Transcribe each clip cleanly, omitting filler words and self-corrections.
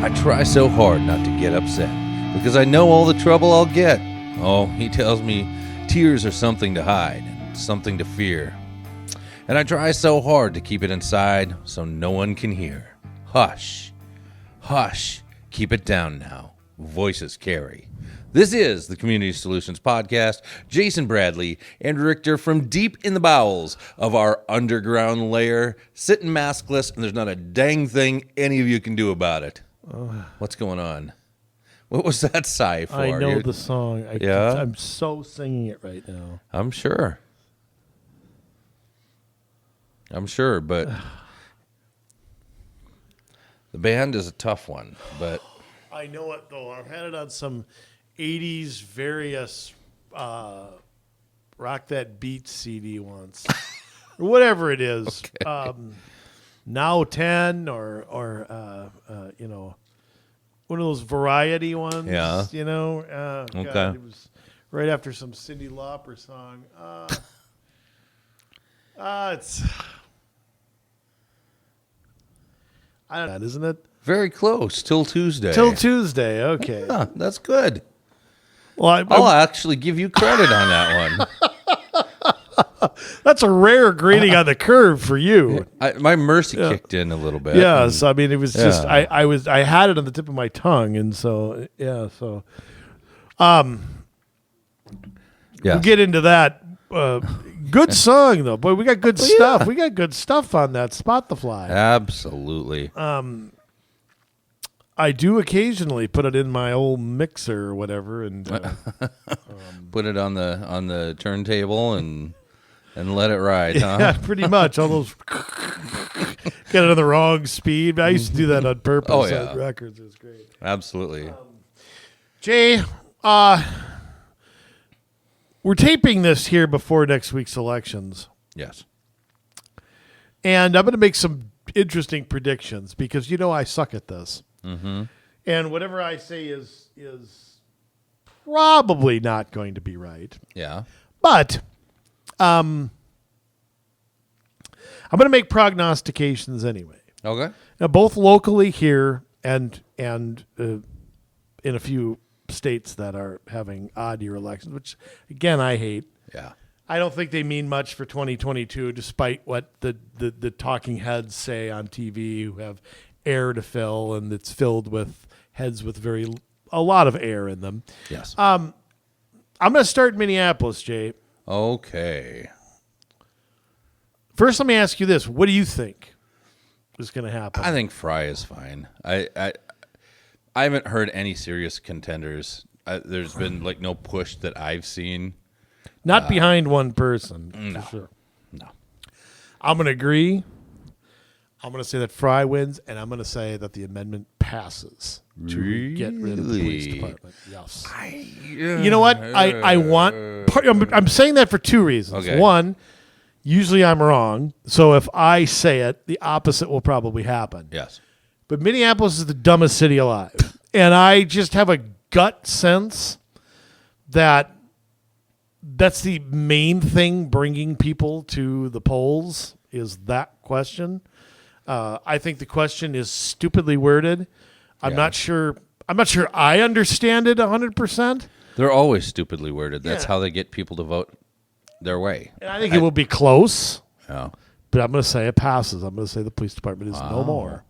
I try so hard not to get upset because I know all the trouble I'll get. Oh, he tells me tears are something to hide, something to fear. And I try so hard to keep it inside so no one can hear. Hush, hush, keep it down now. Voices carry. This is the Community Solutions Podcast. Jason Bradley and Richter from deep in the bowels of our underground lair, sitting maskless, and there's not a dang thing any of you can do about it. What's going on? What was that sigh for? I know the song. Yeah? I'm so singing it right now. I'm sure, but the band is a tough one, but... I know it, though. I've had it on some 80s various Rock That Beat CD once. Or whatever it is. Okay. Now 10 or you know, one of those variety ones. Yeah. You know? Okay. God, it was right after some Cyndi Lauper song. It's... I don't know, isn't it? Very close. Till Tuesday. Till Tuesday, okay. Yeah, that's good. Well, I'll actually give you credit on that one. that's a rare greeting on the curve for you. My mercy kicked in a little bit. Yes, I mean it was just Yeah. I had it on the tip of my tongue, and so we'll get into that. Good song though, boy. We got good stuff. Yeah. We got good stuff on that Spot the Fly. Absolutely. I do occasionally put it in my old mixer or whatever, and Put it on the turntable and let it ride, huh? yeah, pretty much all those get it on the wrong speed. I used to do that on purpose. Oh, yeah. On records. It was great. Absolutely. Jay, we're taping this here before next week's elections, Yes. and I'm going to make some interesting predictions because you know I suck at this. Mm-hmm. And whatever I say is probably not going to be right. Yeah. But I'm going to make prognostications anyway. Okay. Now, both locally here and in a few states that are having odd year elections, which, again, I hate. Yeah. I don't think they mean much for 2022, despite what the talking heads say on TV who have air to fill, and it's filled with heads with a lot of air in them. Yes. I'm going to start in Minneapolis, Jay. Okay. First, let me ask you this. What do you think is going to happen? I think Fry is fine. I haven't heard any serious contenders. There's been like no push that I've seen. Not behind one person, No. for sure. No. I'm going to agree. I'm going to say that Fry wins, and I'm going to say that the amendment passes to get rid of the police Really? department. Yes. You know what? I'm saying that for two reasons. Okay. One, usually I'm wrong, so if I say it, the opposite will probably happen. Yes. But Minneapolis is the dumbest city alive, and I just have a gut sense that that's the main thing bringing people to the polls is that question. I think the question is stupidly worded. I'm not sure I understand it 100%. They're always stupidly worded. That's Yeah. how they get people to vote their way. And I think it will be close, Yeah. but I'm going to say it passes. I'm going to say the police department is no more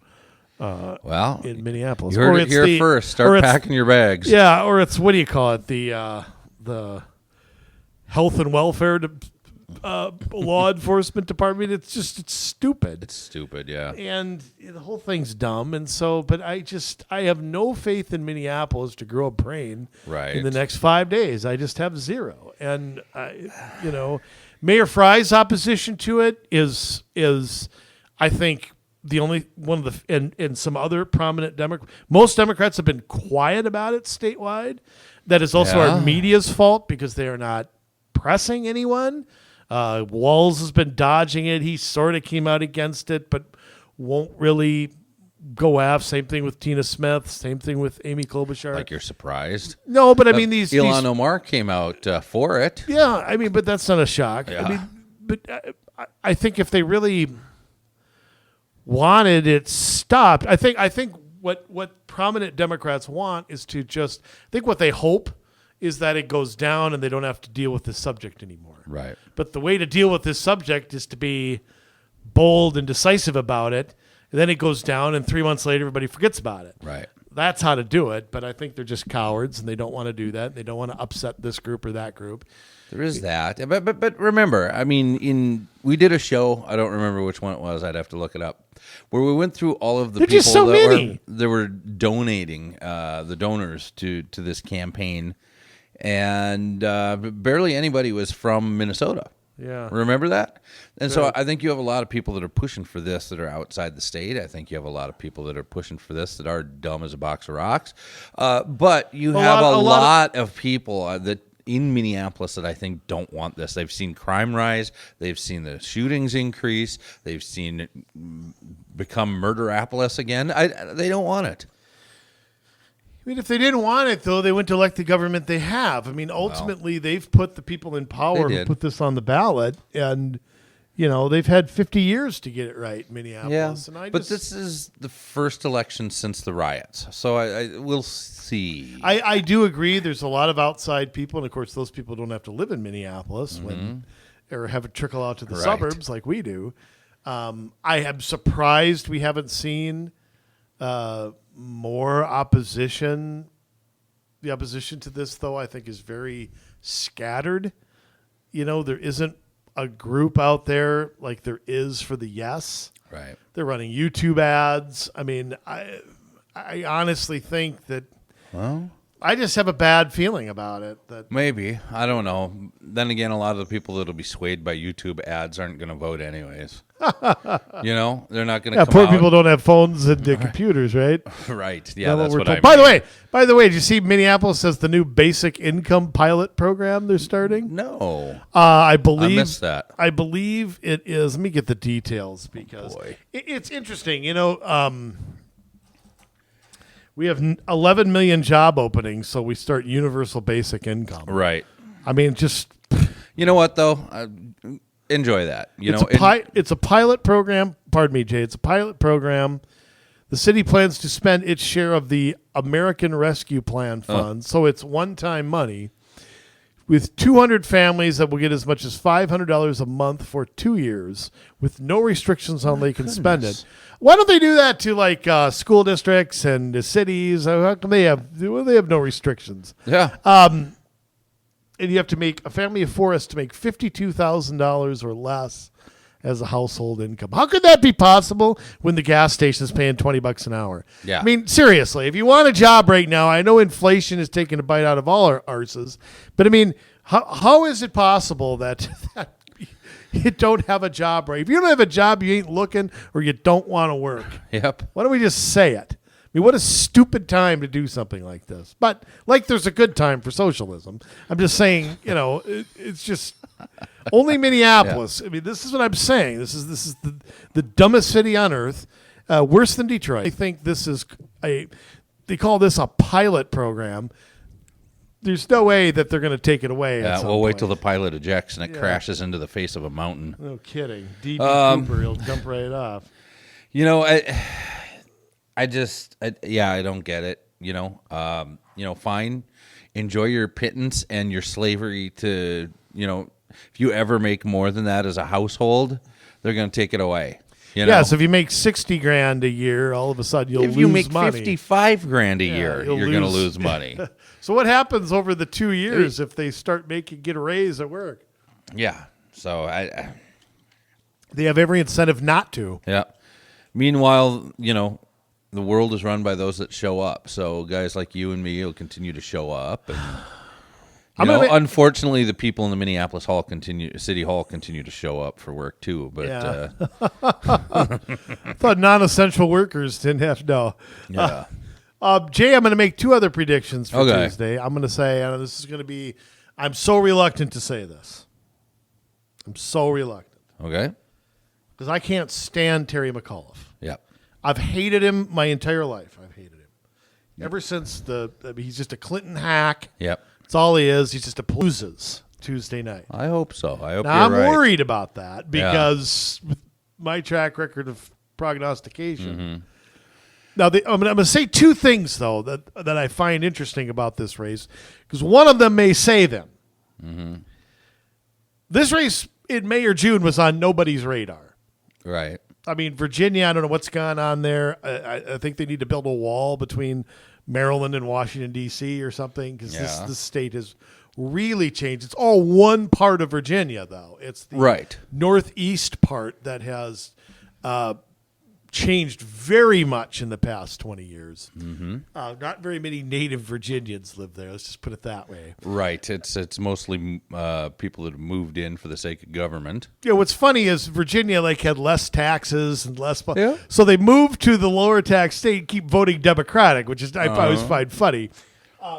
Well, in Minneapolis. you heard it it's here first. or Start it's- packing your bags. Yeah, or it's, what do you call it? The health and welfare law enforcement department. It's stupid. It's stupid, yeah. And the whole thing's dumb. And so, but I have no faith in Minneapolis to grow a brain Right. in the next 5 days. I just have zero. And, Mayor Fry's opposition to it is I think, the only one of the, and some other prominent most Democrats have been quiet about it statewide. That is also our media's fault because they are not pressing anyone. Walls has been dodging it. He sort of came out against it, but won't really go after. Same thing with Tina Smith. Same thing with Amy Klobuchar. Like you're surprised. No, but I mean these. Ilhan Omar came out for it. Yeah, I mean, but that's not a shock. Yeah. I mean, but I think if they really wanted it stopped, I think what prominent Democrats want is to just, I think what they hope is that it goes down and they don't have to deal with this subject anymore. Right. But the way to deal with this subject is to be bold and decisive about it. And then it goes down, and 3 months later, everybody forgets about it. Right. That's how to do it. But I think they're just cowards, and they don't want to do that. They don't want to upset this group or that group. There is that. But remember, I mean, we did a show, I don't remember which one it was, I'd have to look it up, where we went through all of the They're people just so many. that were donating, the donors to this campaign, and barely anybody was from Minnesota. Yeah. Remember that? And so Right. I think you have a lot of people that are pushing for this that are outside the state. I think you have a lot of people that are pushing for this that are dumb as a box of rocks. But you have a lot of people that in Minneapolis that I think don't want this. They've seen crime rise. They've seen the shootings increase. They've seen it become Murderapolis again. They don't want it. I mean, if they didn't want it, though, they wouldn't elect the government they have. I mean, ultimately, they've put the people in power who put this on the ballot, and, you know, they've had 50 years to get it right in Minneapolis. Yeah, And but this is the first election since the riots, so we'll see. I do agree there's a lot of outside people, and, of course, those people don't have to live in Minneapolis or have it trickle out to the suburbs like we do. I am surprised we haven't seen more opposition. The opposition to this, though, I think is very scattered. You know, there isn't a group out there like there is for the yes. Right. They're running YouTube ads. I mean, I honestly think that, Well, I just have a bad feeling about it. That maybe. I don't know. Then again, a lot of the people that'll be swayed by YouTube ads aren't going to vote anyways. You know, they're not going to come poor out. people don't have phones and computers, right? Right. Yeah, that's what I mean. By the way, did you see Minneapolis has the new basic income pilot program they're starting? No. I believe I missed that. I believe it is. Let me get the details because boy. It's interesting. You know, we have 11 million job openings, so we start universal basic income. Right. I mean, just You know what, though? Enjoy that. It's a pilot program. Pardon me, Jay. It's a pilot program. The city plans to spend its share of the American Rescue Plan funds, so it's one-time money, with 200 families that will get as much as $500 a month for 2 years, with no restrictions on how they can spend it. Why don't they do that to like school districts and the cities? How come they have no restrictions? Yeah. And you have to make a family of four has to make $52,000 or less as a household income. How could that be possible when the gas station is paying $20 an hour? Yeah. I mean, seriously, if you want a job right now, I know inflation is taking a bite out of all our arses, but I mean, how is it possible that you don't have a job right? If you don't have a job, you ain't looking or you don't want to work. Yep. Why don't we just say it? I mean, what a stupid time to do something like this. But like there's a good time for socialism. I'm just saying, you know, it's just only Minneapolis. Yeah. I mean, this is what I'm saying. This is the dumbest city on earth, worse than Detroit. I think this is they call this a pilot program. There's no way that they're going to take it away. Yeah, we'll wait till the pilot ejects and it crashes into the face of a mountain. No kidding. D.B. Cooper, he'll jump right off. You know, I don't get it. You know, fine. Enjoy your pittance and your slavery to, you know, if you ever make more than that as a household, they're going to take it away. You know? Yeah, so if you make $60,000 a year, all of a sudden you'll lose money. If you make $55,000 a year, you're going to lose money. So what happens over the 2 years if they start get a raise at work? Yeah. So they have every incentive not to. Yeah. Meanwhile, you know, the world is run by those that show up. So guys like you and me will continue to show up. And, unfortunately, the people in the Minneapolis City Hall continue to show up for work too. But yeah. I thought non-essential workers didn't have to know. Yeah. Jay, I'm going to make two other predictions for Tuesday. I'm going to say, this is going to be, I'm so reluctant to say this. I'm so reluctant. Okay. Because I can't stand Terry McAuliffe. Yeah. I've hated him my entire life. I've hated him. Ever since he's just a Clinton hack. Yep. That's all he is. He's just a loses Tuesday night. I hope so. I hope now, you're right. I'm worried about that because with my track record of prognostication, Now, I'm going to say two things, though, that I find interesting about this race, because one of them may say them. Mm-hmm. This race in May or June was on nobody's radar. Right. I mean, Virginia, I don't know what's gone on there. I think they need to build a wall between Maryland and Washington, D.C. or something, because this state has really changed. It's all one part of Virginia, though. It's the northeast part that has changed very much in the past 20 years. Mm-hmm. Not very many native Virginians live there. Let's just put it that way. Right. It's mostly people that have moved in for the sake of government. Yeah. What's funny is Virginia had less taxes and less. Yeah. So they moved to the lower tax state and keep voting Democratic, which is I always find funny.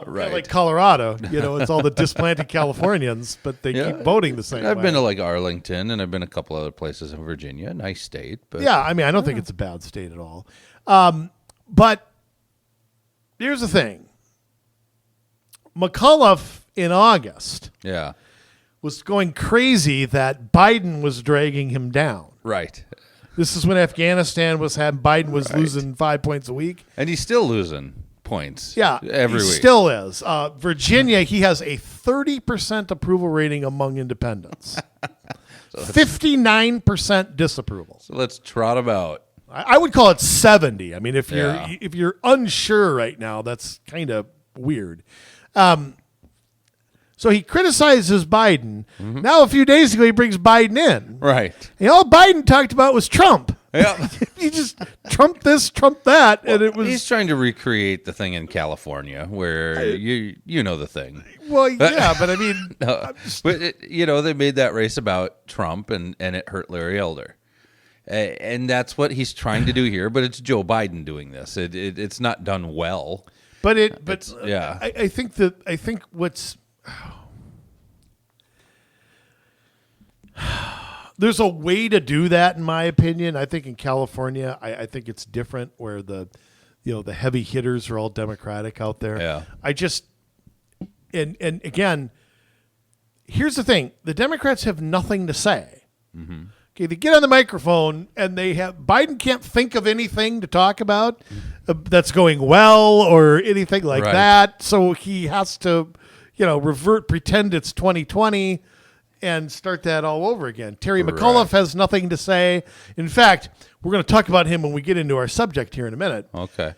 Right. Like Colorado, it's all the displanted Californians, but they keep voting the same way. I've been to Arlington, and I've been a couple other places in Virginia. Nice state. But yeah, I mean, I don't think it's a bad state at all. But here's the thing. McAuliffe in August was going crazy that Biden was dragging him down. Right. This is when Afghanistan was having Biden was losing 5 points a week. And he's still losing points. Yeah, every week. Still is. Virginia, he has a 30% approval rating among independents. 59% disapproval. So let's trot him out. I would call it 70. I mean, if you're unsure right now, that's kind of weird. So he criticizes Biden. Mm-hmm. Now, a few days ago, he brings Biden in. Right. And all Biden talked about was Trump. Yeah. He just Trump this, Trump that, and it was. He's trying to recreate the thing in California where you know the thing. Well, yeah, but I mean, they made that race about Trump, and it hurt Larry Elder, and that's what he's trying to do here. But it's Joe Biden doing this. It's not done well. I think what's. There's a way to do that, in my opinion. I think in California, I think it's different where the heavy hitters are all Democratic out there. Yeah. And again, here's the thing: the Democrats have nothing to say. Mm-hmm. Okay, they get on the microphone and Biden can't think of anything to talk about that's going well or anything like that. So he has to, pretend it's 2020. And start that all over again. Terry McAuliffe has nothing to say. In fact, we're going to talk about him when we get into our subject here in a minute. Okay.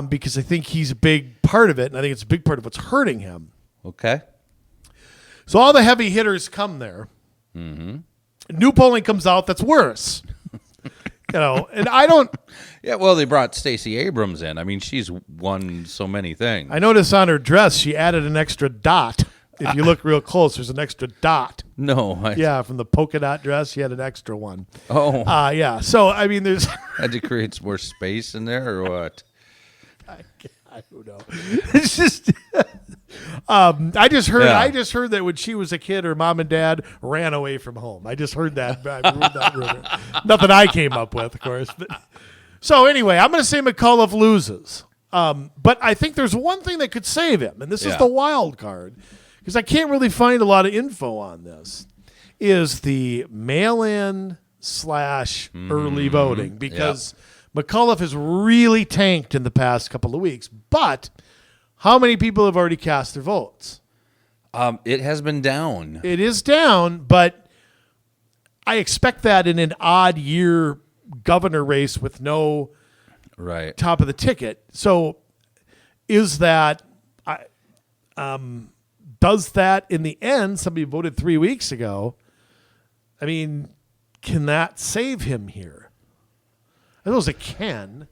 Because I think he's a big part of it, and I think it's a big part of what's hurting him. Okay. So all the heavy hitters come there. Mm-hmm. New polling comes out that's worse. And I don't. Yeah, well, they brought Stacey Abrams in. I mean, she's won so many things. I noticed on her dress she added an extra dot. If you look real close, there's an extra dot. No. From the polka dot dress, she had an extra one. Oh. Yeah. So, I mean, there's... Had to create more space in there or what? I don't know. It's just... I just heard that when she was a kid, her mom and dad ran away from home. I just heard that. I heard that rumor. Nothing I came up with, of course. But, so, anyway, I'm going to say McAuliffe loses. But I think there's one thing that could save him, and this is the wild card. Because I can't really find a lot of info on this, is the mail-in / early voting. Because McAuliffe has really tanked in the past couple of weeks. But how many people have already cast their votes? It has been down. It is down, but I expect that in an odd year governor race with no top of the ticket. So is that... does that in the end, somebody voted 3 weeks ago, I mean, can that save him here? I suppose it can.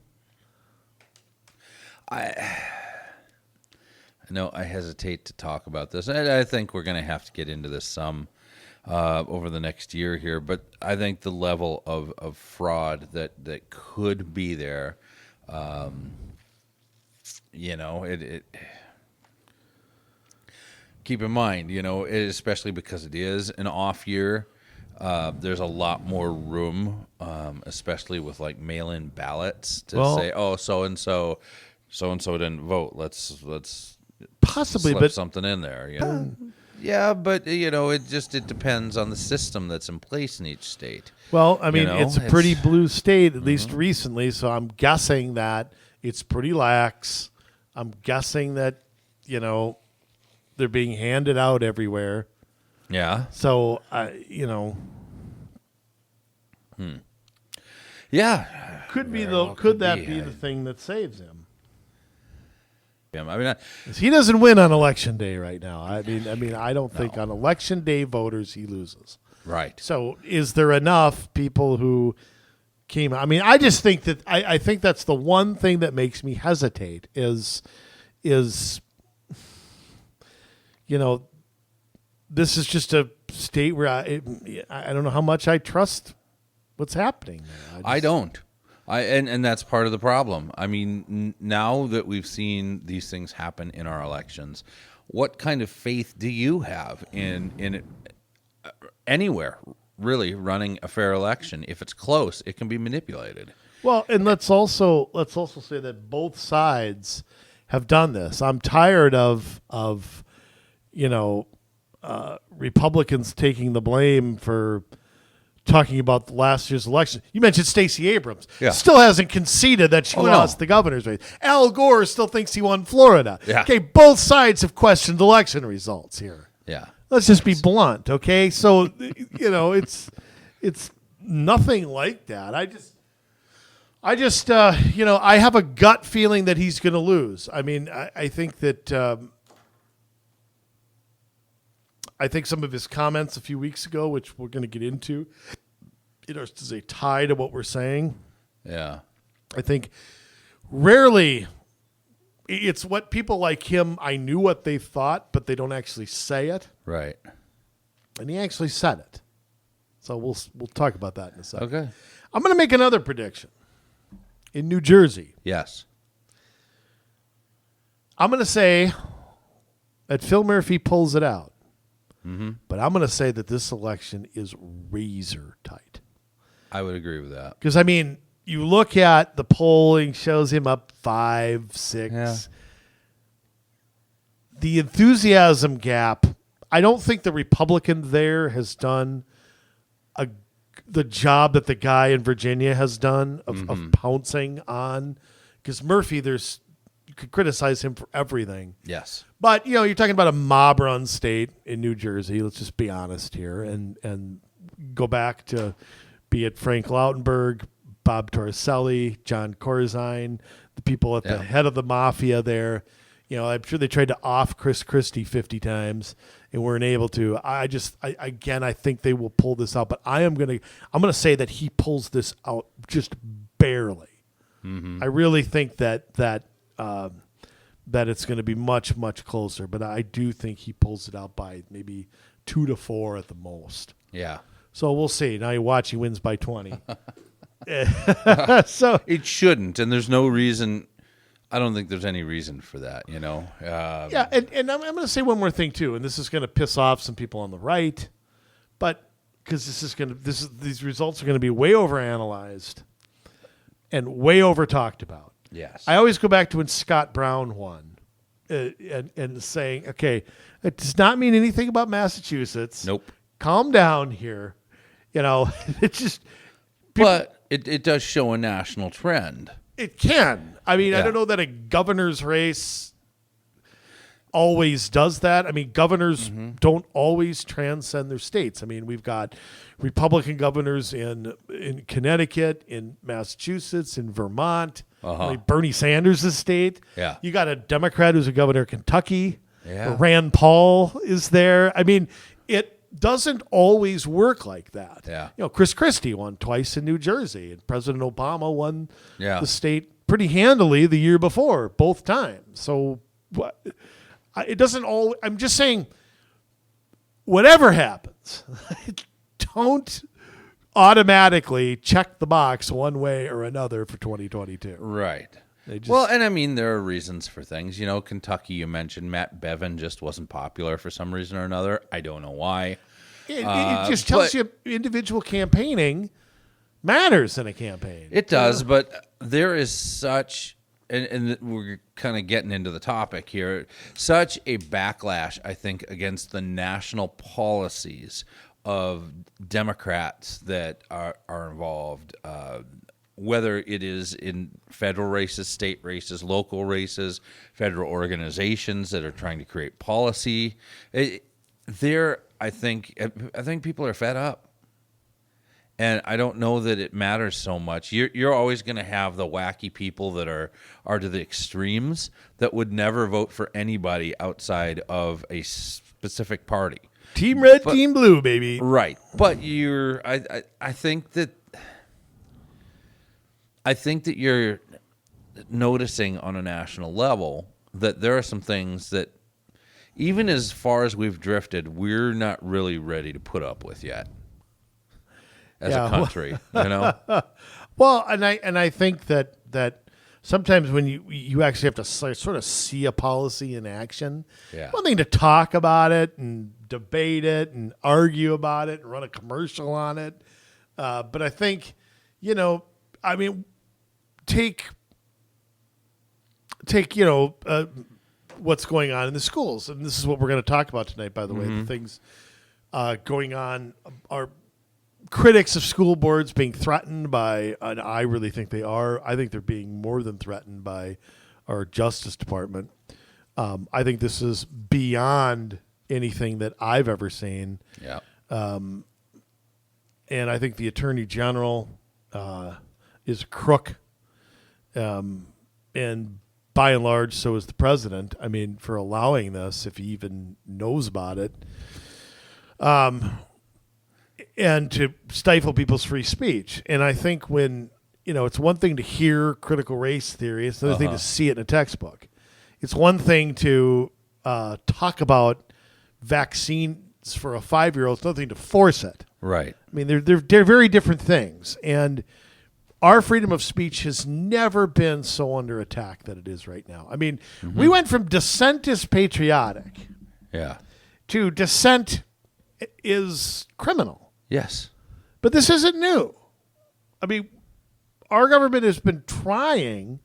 I know I hesitate to talk about this. I think we're going to have to get into this some over the next year here, but I think the level of fraud that could be there, keep in mind, especially because it is an off year, there's a lot more room, especially with mail-in ballots to say, oh, so-and-so didn't vote. Let's possibly slip but something in there. Yeah, but it depends on the system that's in place in each state. Well, I mean, it's a pretty blue state, at least recently. So I'm guessing that It's pretty lax. I'm guessing that, they're being handed out everywhere. Yeah. So, Yeah. could be Very well could that be. be the thing that saves him? I mean, 'Cause he doesn't win on election day right now. I mean, I don't think on election day voters he loses. right. So, is there enough people who came? I mean, I just think that I think that's the one thing that makes me hesitate is this is just a state where I don't know how much I trust what's happening there. I don't. And that's part of the problem. I mean, now that we've seen these things happen in our elections, what kind of faith do you have in anywhere really running a fair election? If it's close, it can be manipulated. Well, and let's also say that both sides have done this. I'm tired of Republicans taking the blame for talking about last year's election. You mentioned Stacey Abrams. Yeah. Still hasn't conceded that she lost the governor's race. Al Gore still thinks he won Florida. Yeah. Okay, both sides have questioned election results here. Yeah. Let's just be blunt, okay? So, it's nothing like that. I have a gut feeling that he's going to lose. I mean, I think that I think some of his comments a few weeks ago, which we're going to get into, is a tie to what we're saying. Yeah. I think rarely it's what people like him, I knew what they thought, but they don't actually say it. Right. And he actually said it. So we'll talk about that in a second. Okay. I'm going to make another prediction. In New Jersey, Yes. I'm going to say that Phil Murphy pulls it out. Mm-hmm. But I'm going to say that this election is razor tight. I would agree with that. Because, I mean, you look at the polling, shows him up 5, 6. Yeah. The enthusiasm gap, I don't think the Republican there has done the job that the guy in Virginia has done of pouncing on. Because Murphy, you could criticize him for everything. Yes. But, you're talking about a mob-run state in New Jersey. Let's just be honest here and go back to be it Frank Lautenberg, Bob Torricelli, John Corzine, the people at the head of the mafia there. I'm sure they tried to off Chris Christie 50 times and weren't able to. I think they will pull this out. But I'm gonna say that he pulls this out just barely. Mm-hmm. I really think that it's going to be much, much closer. But I do think he pulls it out by maybe 2 to 4 at the most. Yeah. So we'll see. Now you watch, he wins by 20. So It shouldn't, and there's no reason. I don't think there's any reason for that, yeah, and I'm going to say one more thing too, and this is going to piss off some people on the right, but because these results are going to be way overanalyzed and way over talked about. Yes. I always go back to when Scott Brown won, and saying, okay, it does not mean anything about Massachusetts. Nope. Calm down here. It's just. But it does show a national trend. It can. I mean, I Yeah. don't know that a governor's race always does that. I mean, governors don't always transcend their states. I mean, we've got Republican governors in Connecticut, in Massachusetts, in Vermont. I mean, Bernie Sanders' state. Yeah. You got a Democrat who's a governor of Kentucky. Yeah. Rand Paul is there. I mean, it doesn't always work like that. Yeah. Chris Christie won twice in New Jersey, and President Obama won Yeah. the state pretty handily the year before, both times. So it doesn't all. I'm just saying, whatever happens, don't automatically check the box one way or another for 2022. Right. Just, Well, and I mean, there are reasons for things. Kentucky, you mentioned Matt Bevin just wasn't popular for some reason or another. I don't know why. it just tells you individual campaigning matters in a campaign. It does, but there is such, and we're kind of getting into the topic here, such a backlash, I think, against the national policies of Democrats that are involved. whether it is in federal races, state races, local races, federal organizations that are trying to create policy. I think people are fed up, and I don't know that it matters so much. You're always going to have the wacky people that are to the extremes that would never vote for anybody outside of a specific party. Team red, team blue, baby. Right, but I think that you're noticing on a national level that there are some things that, even as far as we've drifted, we're not really ready to put up with yet as a country. Well, and I think that sometimes when you actually have to sort of see a policy in action, one thing to talk about it and debate it and argue about it and run a commercial on it, but I think, take what's going on in the schools, and this is what we're going to talk about tonight. By the way, the things going on are critics of school boards being threatened by, and I really think they are. I think they're being more than threatened by our Justice Department. I think this is beyond anything that I've ever seen. Yeah. And I think the Attorney General is a crook. And by and large, so is the president. I mean, for allowing this, if he even knows about it, and to stifle people's free speech. And I think when, it's one thing to hear critical race theory, it's another thing to see it in a textbook. It's one thing to talk about vaccines for a 5-year-old. It's another thing to force it. Right. I mean, they're very different things. And our freedom of speech has never been so under attack that it is right now. I mean, we went from dissent is patriotic to dissent is criminal. Yes. But this isn't new. I mean, our government has been trying.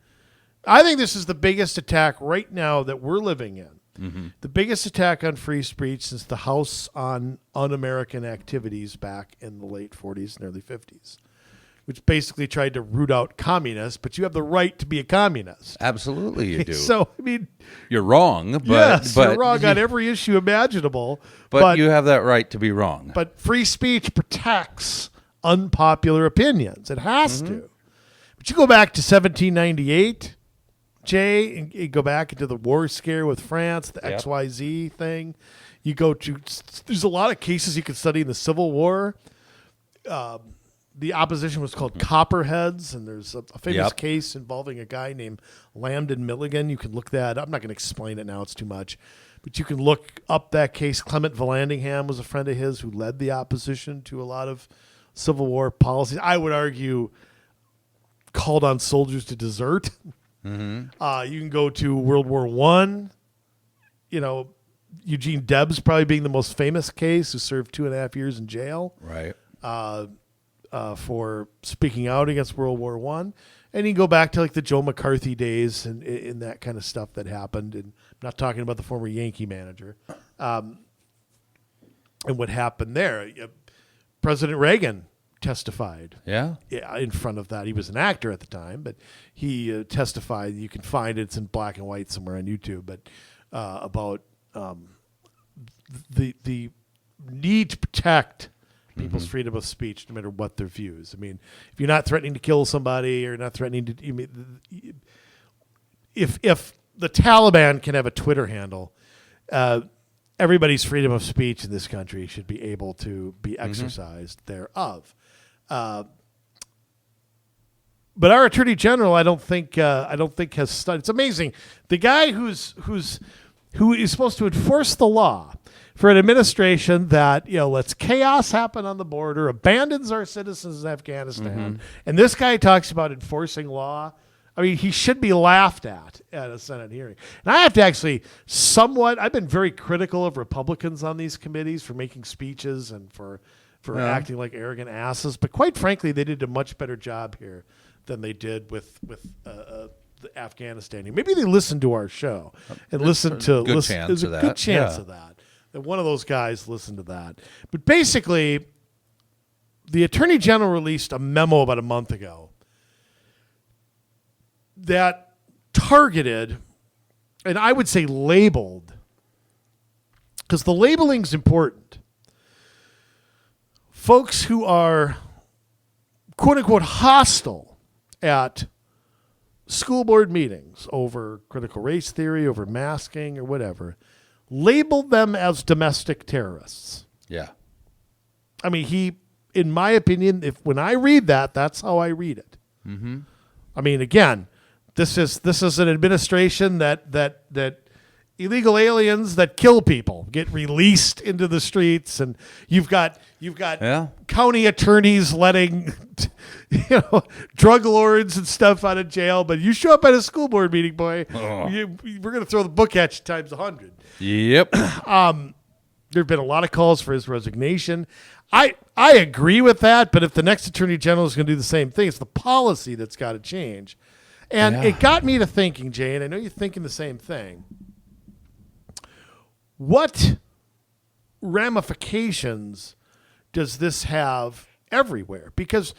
I think this is the biggest attack right now that we're living in. The biggest attack on free speech since the House on Un-American Activities back in the late 40s and early 50s. Which basically tried to root out communists, but you have the right to be a communist. Absolutely, you do. So, I mean, you're wrong, but you're wrong on every issue imaginable. But you have that right to be wrong. But free speech protects unpopular opinions. It has to. But you go back to 1798, Jay, and you go back into the war scare with France, the XYZ thing. You go to, there's a lot of cases you can study in the Civil War. The opposition was called Copperheads, and there's a famous case involving a guy named Lambden Milligan. You can look that up. I'm not going to explain it now. It's too much. But you can look up that case. Clement Vallandigham was a friend of his who led the opposition to a lot of Civil War policies. I would argue called on soldiers to desert. You can go to World War I. Eugene Debs probably being the most famous case, who served 2.5 years in jail. Right. For speaking out against World War I. And you can go back to like the Joe McCarthy days and that kind of stuff that happened. And I'm not talking about the former Yankee manager. And what happened there. President Reagan testified. Yeah, in front of that. He was an actor at the time, but he testified. You can find it. It's in black and white somewhere on YouTube. But about the need to protect people's freedom of speech, no matter what their views. I mean, if you're not threatening to kill somebody or not threatening to, if the Taliban can have a Twitter handle, everybody's freedom of speech in this country should be able to be exercised thereof. But our Attorney General, I don't think has studied. It's amazing. The guy who is supposed to enforce the law for an administration that lets chaos happen on the border, abandons our citizens in Afghanistan, and this guy talks about enforcing law. I mean, he should be laughed at a Senate hearing. And I have to actually I've been very critical of Republicans on these committees for making speeches and for acting like arrogant asses. But quite frankly, they did a much better job here than they did with the Afghanistan. Maybe they listened to our show and listened to. There's a good chance of that. That one of those guys listened to that. But basically, the Attorney General released a memo about a month ago that targeted, and I would say labeled, because the labeling is important. Folks who are quote unquote hostile at school board meetings over critical race theory, over masking or whatever, labeled them as domestic terrorists. Yeah. I mean, in my opinion, when I read that, that's how I read it. Mm-hmm. I mean, again, this is an administration that illegal aliens that kill people get released into the streets, and you've got county attorneys letting drug lords and stuff out of jail, but you show up at a school board meeting, boy, we're going to throw the book at you times 100. Yep. There've been a lot of calls for his resignation. I agree with that, but if the next attorney general is going to do the same thing, it's the policy that's got to change. And it got me to thinking, Jay, and I know you're thinking the same thing. What ramifications does this have everywhere? Because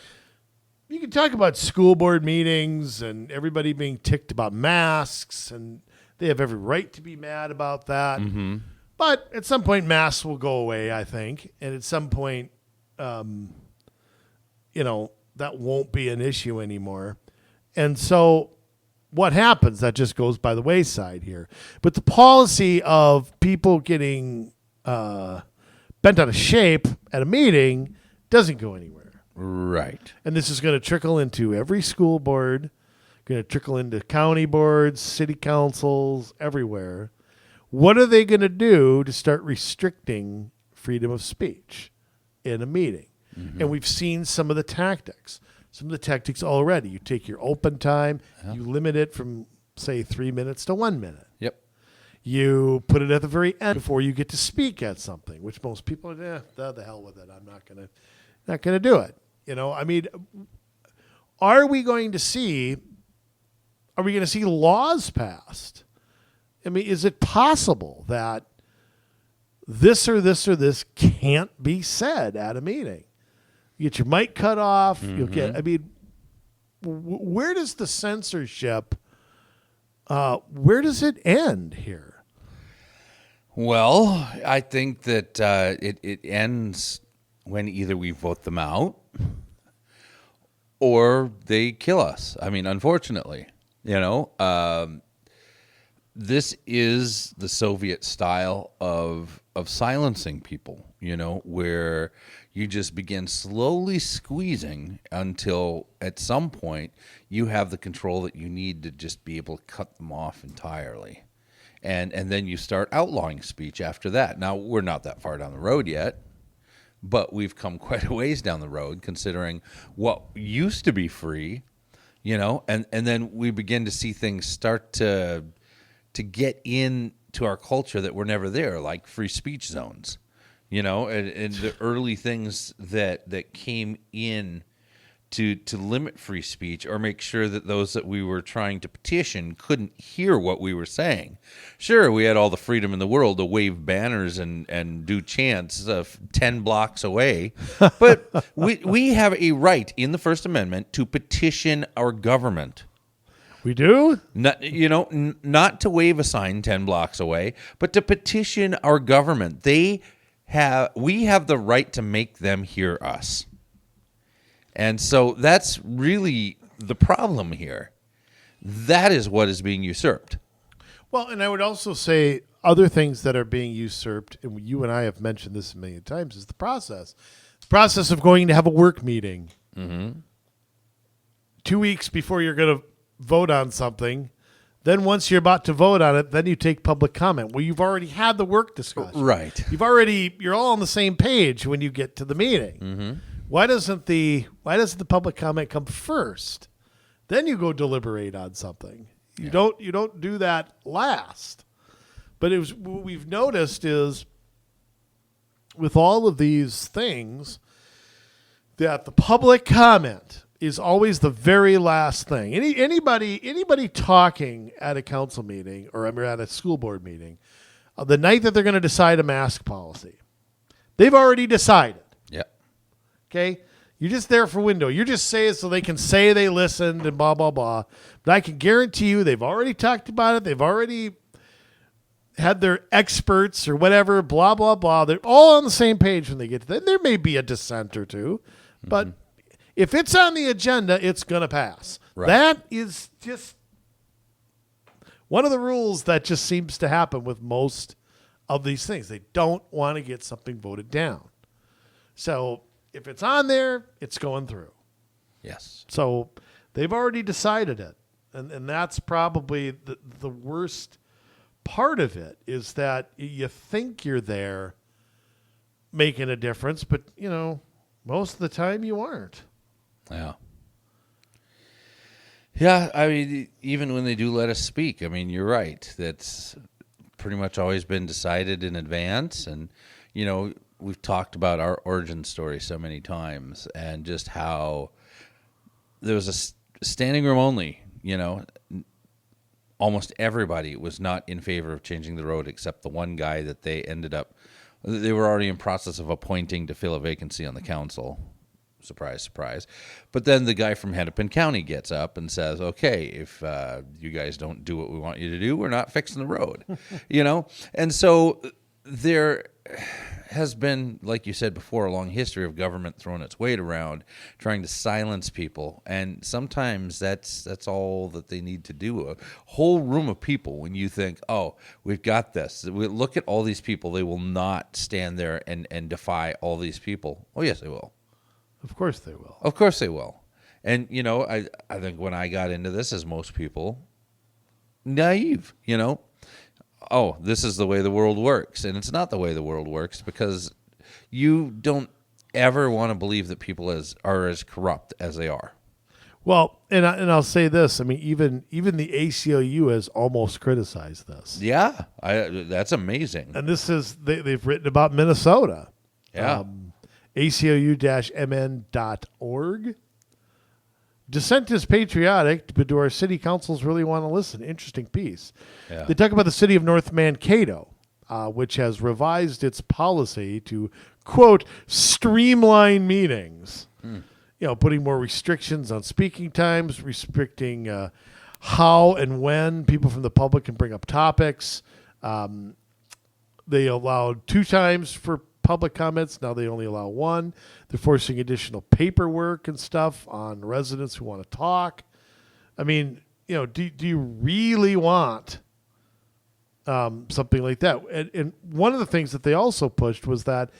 you can talk about school board meetings and everybody being ticked about masks, and they have every right to be mad about that. Mm-hmm. But at some point, masks will go away, I think. And at some point, that won't be an issue anymore. And so what happens? That just goes by the wayside here. But the policy of people getting bent out of shape at a meeting doesn't go anywhere. Right. And this is going to trickle into every school board, going to trickle into county boards, city councils, everywhere. What are they going to do to start restricting freedom of speech in a meeting? Mm-hmm. And we've seen some of the tactics. Already. You take your open time, you limit it from, say, 3 minutes to 1 minute. Yep. You put it at the very end before you get to speak at something, which most people are, the hell with it. I'm not gonna do it. I mean, are we going to see laws passed? I mean, is it possible that this or this or this can't be said at a meeting? You get your mic cut off. Mm-hmm. You'll get. I mean, where does the censorship? Where does it end here? Well, I think that it ends when either we vote them out or they kill us. I mean, unfortunately, this is the Soviet style of silencing people, where you just begin slowly squeezing until at some point you have the control that you need to just be able to cut them off entirely. And then you start outlawing speech after that. Now, we're not that far down the road yet, but we've come quite a ways down the road considering what used to be free, and then we begin to see things start to get into our culture that were never there, like free speech zones, and the early things that came in to limit free speech or make sure that those that we were trying to petition couldn't hear what we were saying. Sure, we had all the freedom in the world to wave banners and do chants 10 blocks away, but we have a right in the First Amendment to petition our government. We do? Not to wave a sign 10 blocks away, but to petition our government. We have the right to make them hear us. And so that's really the problem here. That is what is being usurped. Well, and I would also say other things that are being usurped, and you and I have mentioned this a million times, is the process. The process of going to have a work meeting. Mm-hmm. 2 weeks before you're going to vote on something. Then once you're about to vote on it, then you take public comment. Well, you've already had the work discussion. Right. You're all on the same page when you get to the meeting. Mm-hmm. Why doesn't the public comment come first? Then you go deliberate on something. You don't do that last. But what we've noticed is with all of these things that the public comment is always the very last thing. Anybody talking at a council meeting or at a school board meeting, the night that they're going to decide a mask policy, they've already decided. Yeah. Okay? You're just there for window. You're just saying so they can say they listened and blah, blah, blah. But I can guarantee you they've already talked about it. They've already had their experts or whatever, blah, blah, blah. They're all on the same page when they get to that. There may be a dissent or two, but if it's on the agenda, it's going to pass. Right. That is just one of the rules that just seems to happen with most of these things. They don't want to get something voted down. So if it's on there, it's going through. Yes. So they've already decided it. And that's probably the worst part of it, is that you think you're there making a difference, but, most of the time you aren't. Yeah. Yeah, I mean, even when they do let us speak, I mean, you're right. That's pretty much always been decided in advance. And, we've talked about our origin story so many times, and just how there was a standing room only, almost everybody was not in favor of changing the road except the one guy that they were already in process of appointing to fill a vacancy on the council. Surprise, surprise. But then the guy from Hennepin County gets up and says, okay, if you guys don't do what we want you to do, we're not fixing the road, And so there has been, like you said before, a long history of government throwing its weight around, trying to silence people. And sometimes that's all that they need to do. A whole room of people, when you think, oh, we've got this. Look at all these people. They will not stand there and defy all these people. Oh, yes, they will. Of course they will. Of course they will. And, I think when I got into this, as most people, naive, oh, this is the way the world works. And it's not the way the world works, because you don't ever want to believe that people are as corrupt as they are. Well, and I'll say this. I mean, even the ACLU has almost criticized this. Yeah, that's amazing. And this is, they've written about Minnesota. Yeah. ACLU-mn.org. Dissent is patriotic, but do our city councils really want to listen? Interesting piece. Yeah. They talk about the city of North Mankato, which has revised its policy to, quote, streamline meetings. Putting more restrictions on speaking times, restricting how and when people from the public can bring up topics. They allowed 2 times for public comments. Now they only allow 1. They're forcing additional paperwork and stuff on residents who want to talk. I mean, do you really want something like that? And one of the things that they also pushed was that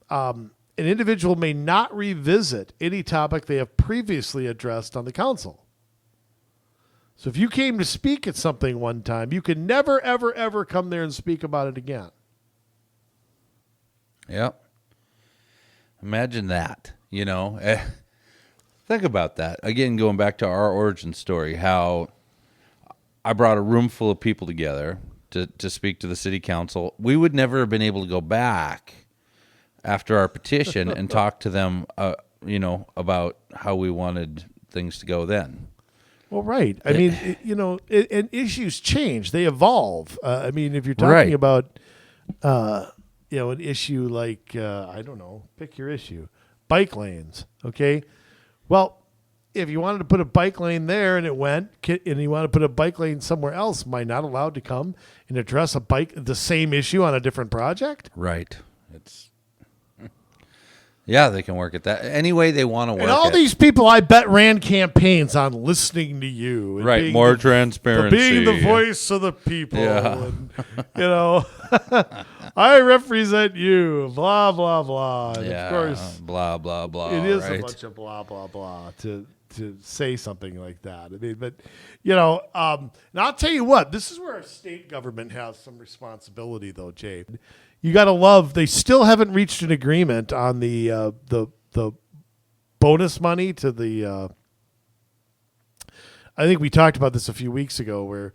an individual may not revisit any topic they have previously addressed on the council. So if you came to speak at something one time, you can never, ever, ever come there and speak about it again. Yep. Imagine that, Think about that. Again, going back to our origin story, how I brought a room full of people together to speak to the city council. We would never have been able to go back after our petition and talk to them, about how we wanted things to go then. Well, right. I mean, and issues change. They evolve. I mean, if you're talking about... an issue like, I don't know, pick your issue, bike lanes, okay? Well, if you wanted to put a bike lane there and it went, and you want to put a bike lane somewhere else, am I not allowed to come and address the same issue on a different project? Right. Yeah, they can work at that any way they want to work. And all these people, I bet, ran campaigns on listening to you. And right, more transparency. Being the voice of the people. Yeah. And, I represent you, blah, blah, blah. And yeah, of course, blah, blah, blah. it is right? a bunch of blah, blah, blah to say something like that. I mean, but, and I'll tell you what, this is where our state government has some responsibility, though, Jay. You got to love, they still haven't reached an agreement on the bonus money to the, I think we talked about this a few weeks ago, where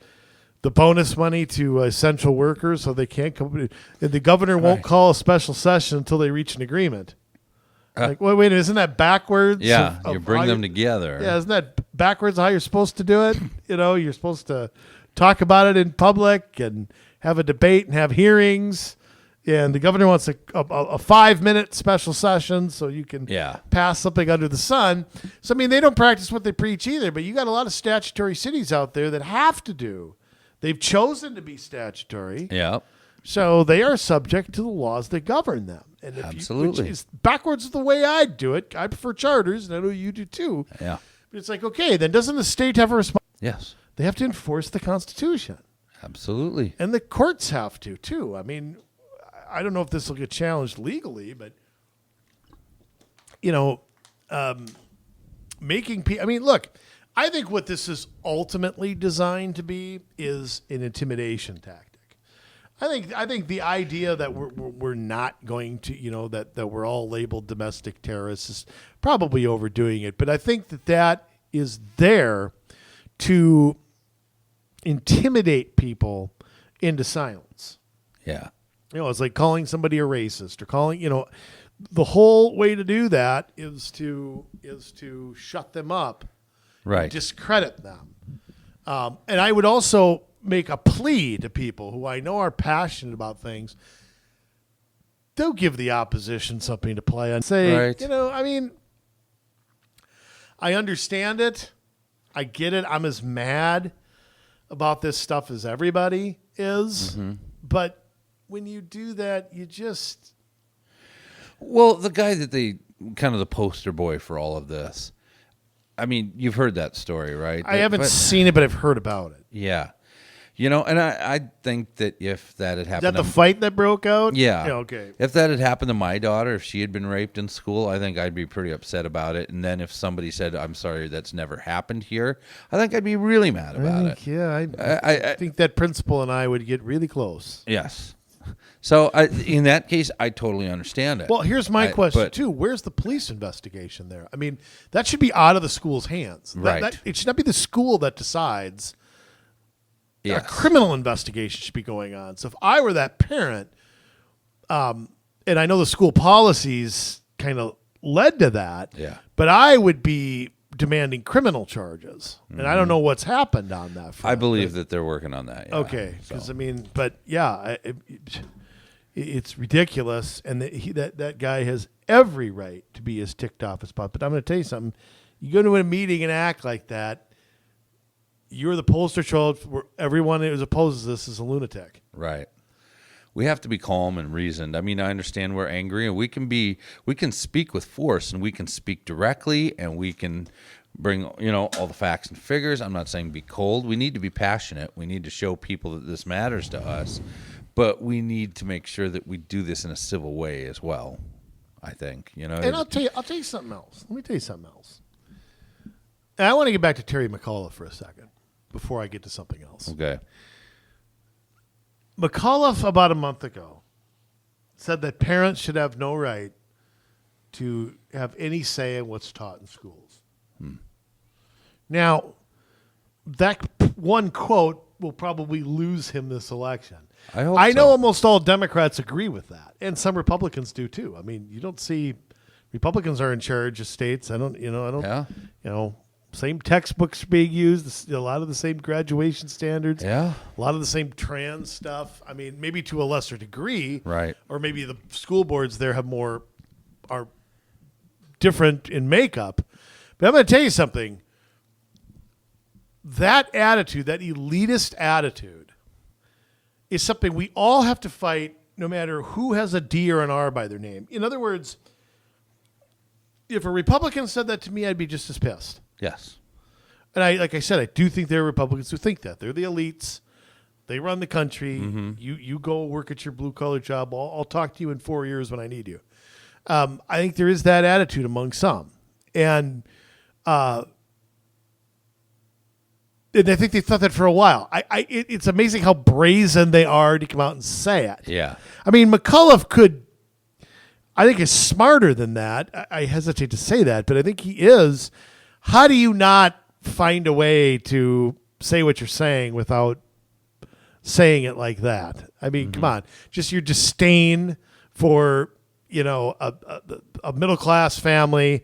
the bonus money to essential workers, so they can't come, and the governor won't call a special session until they reach an agreement. Like, wait, isn't that backwards? Yeah, you bring them together. Yeah, isn't that backwards how you're supposed to do it? You're supposed to talk about it in public and have a debate and have hearings. And the governor wants a 5-minute special session so you can pass something under the sun. So, I mean, they don't practice what they preach either, but you got a lot of statutory cities out there that have to do. They've chosen to be statutory. Yeah. So they are subject to the laws that govern them. And Absolutely. Which is backwards of the way I do it. I prefer charters, and I know you do too. Yeah. But it's like, okay, then doesn't the state have a responsibility? Yes. They have to enforce the Constitution. Absolutely. And the courts have to, too. I mean, I don't know if this will get challenged legally, but, making people, I mean, look, I think what this is ultimately designed to be is an intimidation tactic. I think the idea that we're not going to, that we're all labeled domestic terrorists is probably overdoing it. But I think that is there to intimidate people into silence. Yeah. It's like calling somebody a racist or calling, the whole way to do that is to shut them up, Right. discredit them. And I would also make a plea to people who I know are passionate about things. Don't give the opposition something to play on. Say, Right. I mean, I understand it. I get it. I'm as mad about this stuff as everybody is. Mm-hmm. But when you do that, you just... Well, the guy that they kind of the poster boy for all of this. I mean, you've heard that story, right? I haven't seen it, but I've heard about it. Yeah. And I think that if that had happened... Is that the fight that broke out? Yeah. Okay. If that had happened to my daughter, if she had been raped in school, I think I'd be pretty upset about it. And then if somebody said, I'm sorry, that's never happened here, I think I'd be really mad about it. Yeah, I think that principal and I would get really close. Yes. So in that case, I totally understand it. Well, here's my question, too. Where's the police investigation there? I mean, that should be out of the school's hands. Right. It should not be the school that decides. Yes. A criminal investigation should be going on. So if I were that parent, and I know the school policies kind of led to that, but I would be demanding criminal charges. Mm-hmm. And I don't know what's happened on that front. I believe that they're working on that. Yeah. Okay. Because, it's ridiculous. And that guy has every right to be as ticked off as possible. But I'm going to tell you something. You go to a meeting and act like that, you're the poster child for everyone who opposes this is a lunatic. Right. We have to be calm and reasoned. I mean, I understand we're angry, and we can speak with force, and we can speak directly, and we can bring, all the facts and figures. I'm not saying be cold. We need to be passionate. We need to show people that this matters to us, but we need to make sure that we do this in a civil way as well, I think, And I'll tell you something else. Let me tell you something else. And I want to get back to Terry McAuliffe for a second before I get to something else. Okay. McAuliffe, about a month ago, said that parents should have no right to have any say in what's taught in schools. Now, that one quote will probably lose him this election. I know almost all Democrats agree with that, and some Republicans do too. I mean, you don't see Republicans are in charge of states. Same textbooks being used, a lot of the same graduation standards, a lot of the same trans stuff. I mean, maybe to a lesser degree, right? Or maybe the school boards there are different in makeup. But I'm going to tell you something. That attitude, that elitist attitude, is something we all have to fight, no matter who has a D or an R by their name. In other words, if a Republican said that to me, I'd be just as pissed. Yes. And like I said, I do think there are Republicans who think that. They're the elites. They run the country. Mm-hmm. You go work at your blue-collar job. I'll talk to you in 4 years when I need you. I think there is that attitude among some. And I think they thought that for a while. It's amazing how brazen they are to come out and say it. Yeah. I mean, McAuliffe I think is smarter than that. I hesitate to say that, but I think he is. How do you not find a way to say what you're saying without saying it like that? I mean, come on. Just your disdain for, a middle-class family,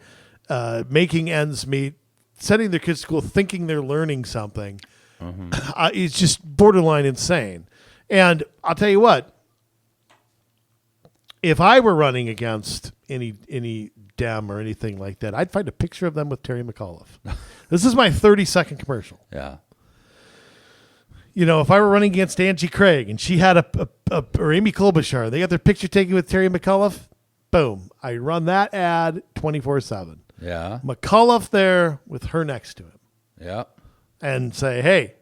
making ends meet, sending their kids to school thinking they're learning something. It's just borderline insane. And I'll tell you what, if I were running against any Dem or anything like that, I'd find a picture of them with Terry McAuliffe. This is my 30-second commercial. Yeah. You know, if I were running against Angie Craig and she had or Amy Klobuchar, they got their picture taken with Terry McAuliffe, boom. I run that ad 24/7. Yeah. McAuliffe there with her next to him. Yeah. And say, hey,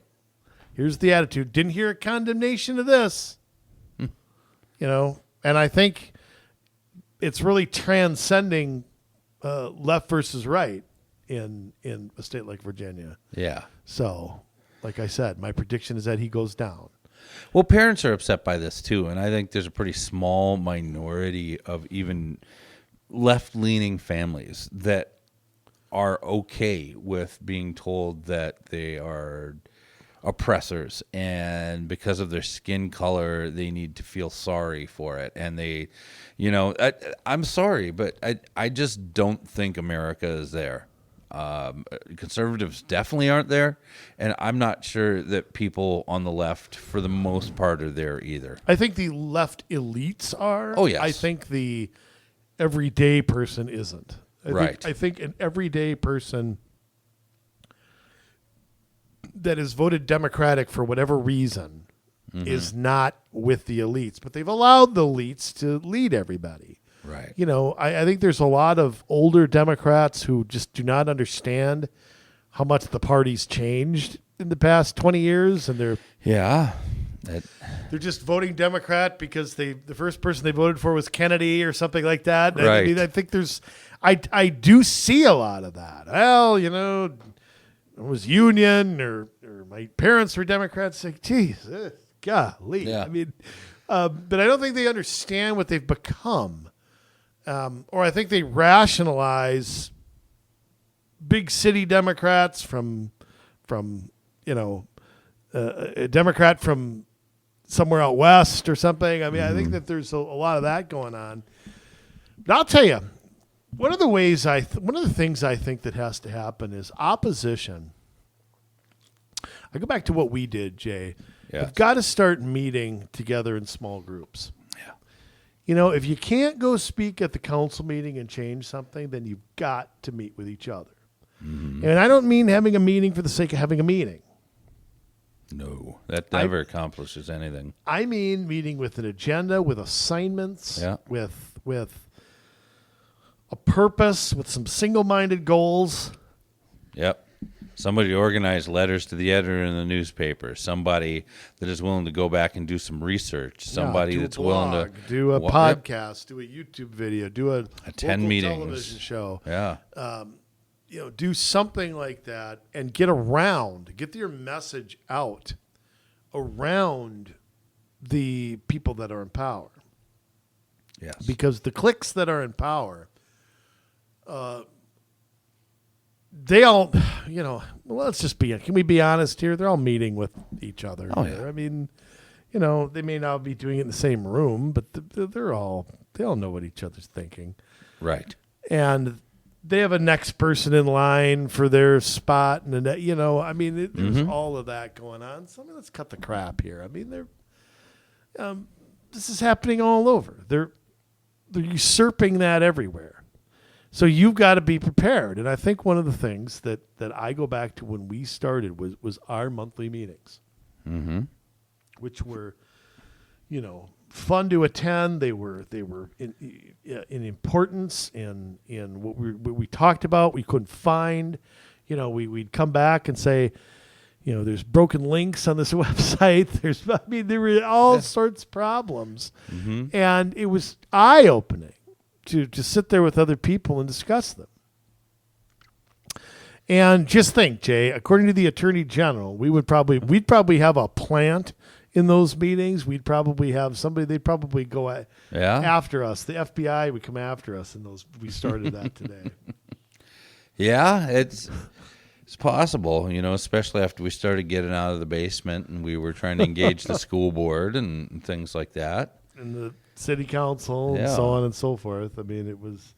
here's the attitude. Didn't hear a condemnation of this. You know, and I think it's really transcending left versus right in a state like Virginia. Yeah. So, like I said, my prediction is that he goes down. Well, parents are upset by this too, and I think there's a pretty small minority of even left-leaning families that are okay with being told that they are oppressors, and because of their skin color, they need to feel sorry for it. And they, you know, I'm sorry, but I just don't think America is there. Conservatives definitely aren't there, and I'm not sure that people on the left, for the most part, are there either. I think the left elites are. Oh, yes. I think the everyday person isn't. I think an everyday person that has voted Democratic for whatever reason is not with the elites, but they've allowed the elites to lead everybody. Right. You know, I think there's a lot of older Democrats who just do not understand how much the party's changed in the past 20 years, and they're just voting Democrat because the first person they voted for was Kennedy or something like that. Right. I mean, I think I do see a lot of that. Well, you know, it was Union or my parents were Democrats. Like, geez, golly. Yeah. I mean, but I don't think they understand what they've become. Or I think they rationalize big city Democrats from you know, a Democrat from somewhere out west or something. I mean, I think that there's a lot of that going on. But I'll tell you, one of the things I think that has to happen is opposition. I go back to what we did, Jay. Yes. We've got to start meeting together in small groups. Yeah. You know, if you can't go speak at the council meeting and change something, then you've got to meet with each other. Mm-hmm. And I don't mean having a meeting for the sake of having a meeting. No, that never accomplishes anything. I mean meeting with an agenda, with assignments, with a purpose, with some single-minded goals. Yep. Somebody to organize letters to the editor in the newspaper. Somebody that is willing to go back and do some research. Somebody that's willing to do a podcast, do a YouTube video, do a 10 local meetings television show. Yeah. You know, do something like that and get your message out around the people that are in power. Yes. Because the cliques that are in power, they all, you know, let's just can we be honest here? They're all meeting with each other. Oh, here. yeah. I mean, you know, they may not be doing it in the same room, but they all know what each other's thinking. Right. And they have a next person in line for their spot. And, you know, I mean, there's all of that going on. So, I mean, let's cut the crap here. I mean, this is happening all over. They're usurping that everywhere. So you've got to be prepared. And I think one of the things that I go back to when we started was our monthly meetings, which were, you know, fun to attend. They were in importance in what we talked about. We couldn't find, you know, we'd come back and say, you know, there's broken links on this website. There were all sorts of problems, and it was eye-opening to sit there with other people and discuss them. And just think, Jay, according to the Attorney General, we'd probably have a plant in those meetings. We'd probably have somebody, they'd probably go after us. The FBI would come after us in those. We started that today. Yeah, it's possible, you know, especially after we started getting out of the basement and we were trying to engage the school board and things like that. And the city council and so on and so forth. I mean, it was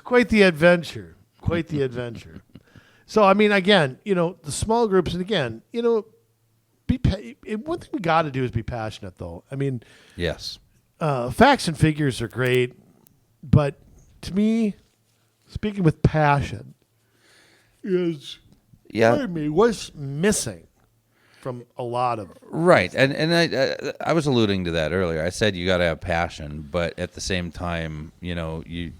quite the adventure. Quite the adventure. So, I mean, again, you know, the small groups, and again, you know, one thing we got to do is be passionate, though. I mean, yes, facts and figures are great, but to me, speaking with passion is, pardon me, what's missing from a lot of Right, and I was alluding to that earlier. I said you got to have passion, but at the same time, you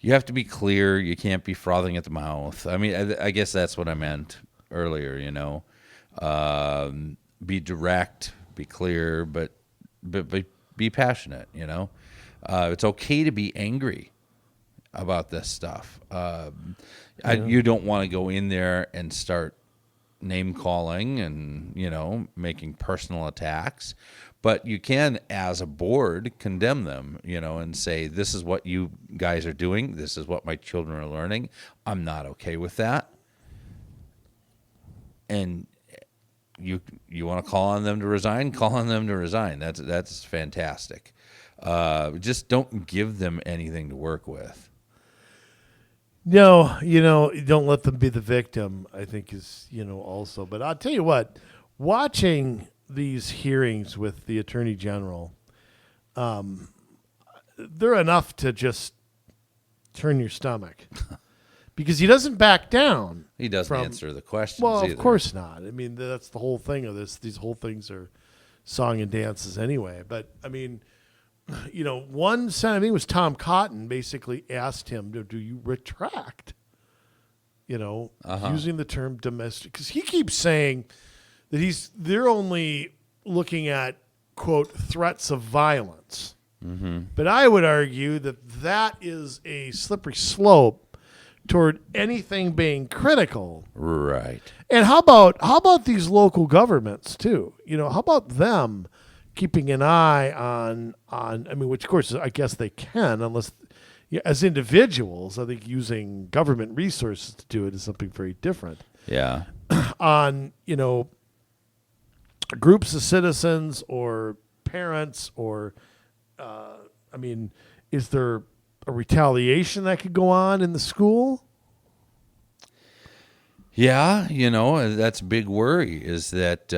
have to be clear. You can't be frothing at the mouth. I mean, I guess that's what I meant earlier. Be direct, be clear, but be passionate. It's okay to be angry about this stuff. You don't want to go in there and start name calling and making personal attacks, but you can, as a board, condemn them, and say, this is what you guys are doing, this is what my children are learning, I'm not okay with that. And you want to call on them to resign, that's fantastic. Just don't give them anything to work with. No, don't let them be the victim, I think is, also. But I'll tell you what, watching these hearings with the Attorney General, they're enough to just turn your stomach because he doesn't back down. He doesn't answer the questions either. Of course not. I mean, that's the whole thing of this. These whole things are song and dances anyway. But, I mean, one senator, I think it was Tom Cotton, basically asked him, do you retract, using the term domestic? Because he keeps saying that they're only looking at, quote, threats of violence. Mm-hmm. But I would argue that is a slippery slope toward anything being critical. Right. And how about these local governments, too? How about them keeping an eye on I mean, which of course I guess they can, unless as individuals, I think using government resources to do it is something very different. Yeah. On, groups of citizens or parents or, I mean, is there a retaliation that could go on in the school? Yeah, that's a big worry is that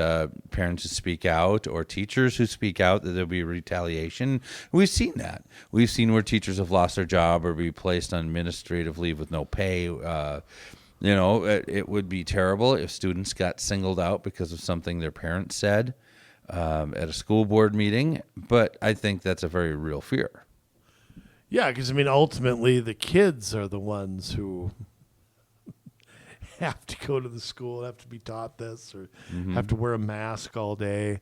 parents who speak out or teachers who speak out, that there'll be retaliation. We've seen that. We've seen where teachers have lost their job or be placed on administrative leave with no pay. It would be terrible if students got singled out because of something their parents said at a school board meeting. But I think that's a very real fear. Yeah, because, I mean, ultimately the kids are the ones who have to go to the school, have to be taught this, or have to wear a mask all day.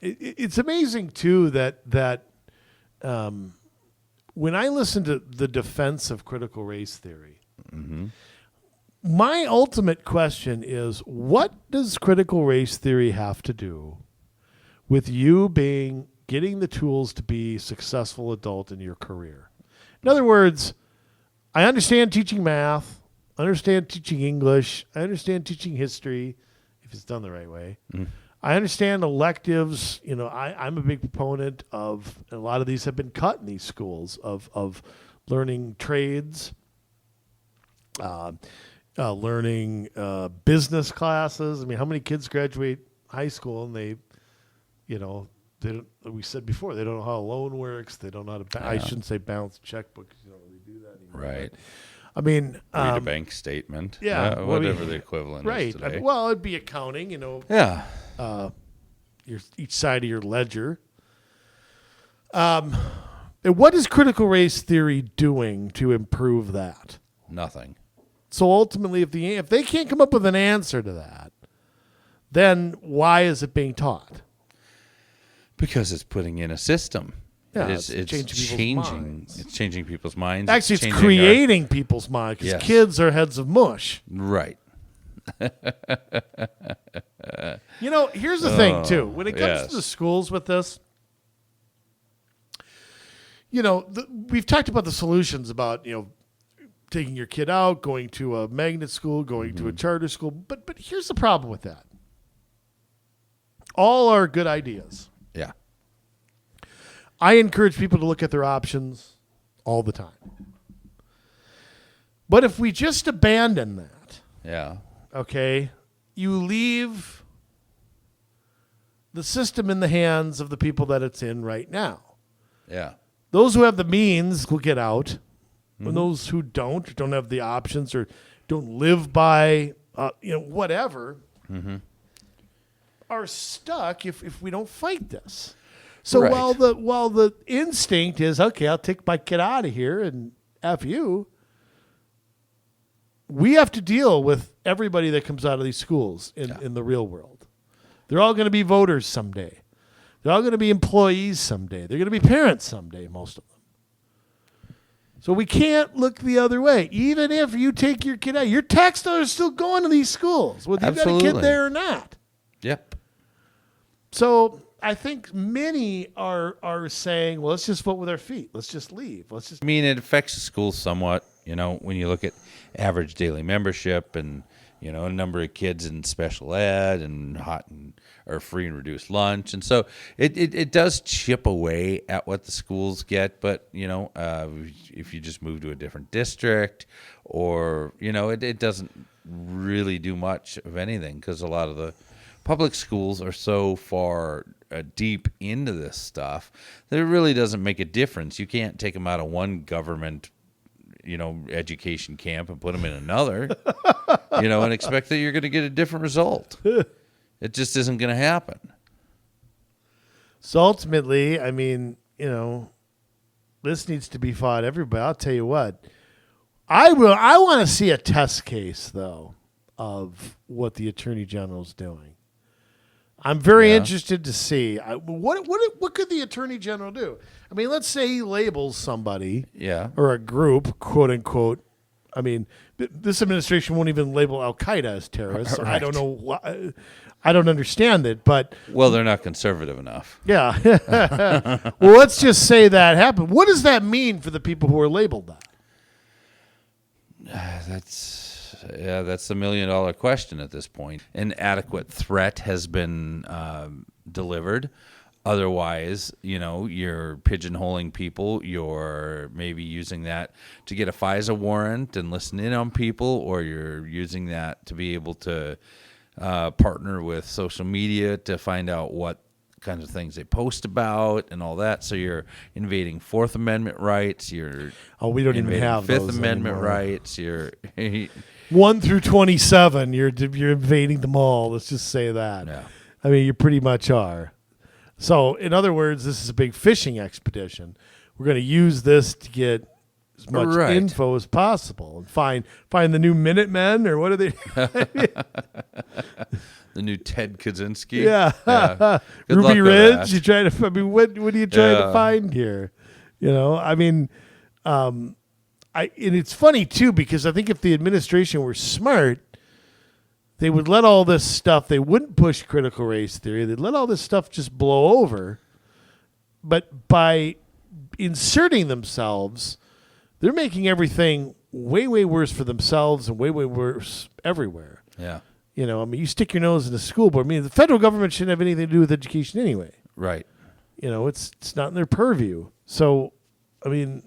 It's amazing too that when I listen to the defense of critical race theory, my ultimate question is, what does critical race theory have to do with you getting the tools to be a successful adult in your career? In other words, I understand teaching math. I understand teaching English. I understand teaching history, if it's done the right way. I understand electives. I'm a big proponent of, and a lot of these have been cut in these schools, of learning trades, learning business classes. I mean, how many kids graduate high school and they don't, we said before, they don't know how a loan works. They don't know how to, I shouldn't say balance a checkbook because you don't really do that anymore. Right. I mean, read a bank statement. Yeah, whatever the equivalent is today. I mean, well, it'd be accounting, Yeah. Each side of your ledger. And what is critical race theory doing to improve that? Nothing. So ultimately, if they can't come up with an answer to that, then why is it being taught? Because it's putting in a system. Yeah, it's changing. It's changing people's minds. Actually, it's creating people's minds because kids are heads of mush. Right. Here's the thing too. When it comes to the schools with this, we've talked about the solutions about taking your kid out, going to a magnet school, going to a charter school. But here's the problem with that. All are good ideas. Yeah. I encourage people to look at their options all the time. But if we just abandon that, yeah, okay, you leave the system in the hands of the people that it's in right now. Yeah. Those who have the means will get out. And those who don't have the options or don't live by, whatever, are stuck if we don't fight this. So Right. while the instinct is, okay, I'll take my kid out of here and F you, we have to deal with everybody that comes out of these schools in the real world. They're all going to be voters someday. They're all going to be employees someday. They're going to be parents someday, most of them. So we can't look the other way. Even if you take your kid out, your tax dollars are still going to these schools, whether you've got a kid there or not. Yep. So I think many are saying, well, let's just vote with our feet. Let's just leave. I mean, it affects the schools somewhat, when you look at average daily membership and, a number of kids in special ed and or free and reduced lunch. And so it does chip away at what the schools get. But, if you just move to a different district or, it doesn't really do much of anything because a lot of the public schools are so far deep into this stuff that it really doesn't make a difference. You can't take them out of one government education camp and put them in another, and expect that you're going to get a different result. It just isn't going to happen. So ultimately, I mean, this needs to be fought everybody. I'll tell you what. I want to see a test case, though, of what the Attorney General's doing. I'm very interested to see what could the Attorney General do. I mean, let's say he labels somebody, or a group, quote unquote. I mean, this administration won't even label Al Qaeda as terrorists. So Right. I don't know why. I don't understand it, but Well, they're not conservative enough. yeah. Well, let's just say that happened. What does that mean for the people who are labeled that? That's the $1 million question at this point. An adequate threat has been delivered. Otherwise, you're pigeonholing people. You're maybe using that to get a FISA warrant and listen in on people, or you're using that to be able to partner with social media to find out what kinds of things they post about and all that. So you're invading Fourth Amendment rights. We don't even have Fifth those Amendment anymore. rights. You're 1 through 27. You're invading them all. Let's just say that. Yeah. I mean, you pretty much are. So, in other words, this is a big fishing expedition. We're going to use this to get as much Right. info as possible and find the new Minutemen, or what are they? the new Ted Kaczynski. Yeah. Good luck Ruby with Ridge. that. You trying to? I mean, what are you trying to find here? I mean, and it's funny too, because I think if the administration were smart, they would let all this stuff. They wouldn't push critical race theory. They'd let all this stuff just blow over. But by inserting themselves, they're making everything way, way worse for themselves and way, way worse everywhere. Yeah. I mean, you stick your nose in the school board. I mean, the federal government shouldn't have anything to do with education anyway. Right. It's not in their purview. So, I mean,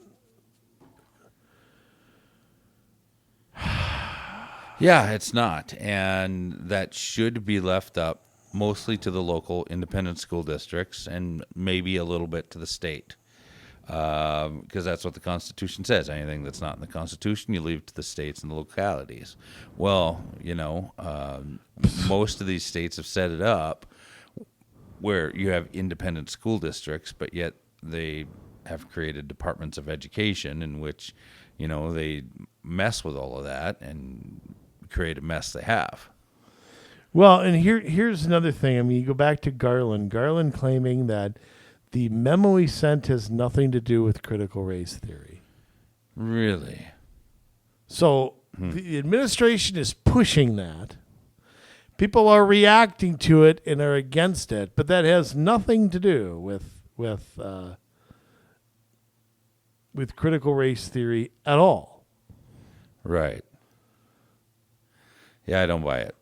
Yeah, it's not. And that should be left up mostly to the local independent school districts and maybe a little bit to the state. Because that's what the Constitution says. Anything that's not in the Constitution, you leave to the states and the localities. Well, most of these states have set it up where you have independent school districts, but yet they have created departments of education in which, they mess with all of that and create a mess they have. well, and here's another thing. I mean, you go back to Garland. Garland claiming that the memo he sent has nothing to do with critical race theory. Really? So the administration is pushing that. People are reacting to it and are against it, but that has nothing to do with critical race theory at all. Right. Yeah, I don't buy it.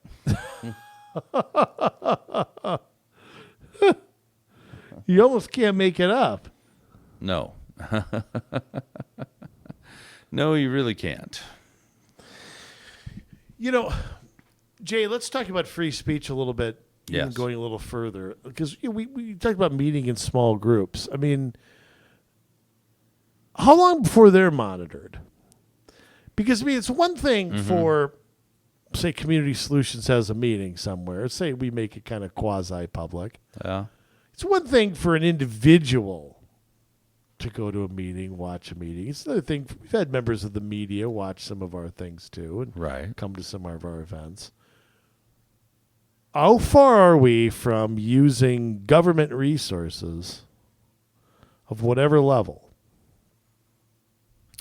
You almost can't make it up. No. No, you really can't. Jay, let's talk about free speech a little bit. even Yes. going a little further, because we talked about meeting in small groups. I mean, how long before they're monitored? Because, I mean, it's one thing for, say, Community Solutions has a meeting somewhere. Say we make it kind of quasi-public. Yeah. It's one thing for an individual to go to a meeting, watch a meeting. It's another thing. We've had members of the media watch some of our things, too, and Right. come to some of our events. How far are we from using government resources of whatever level?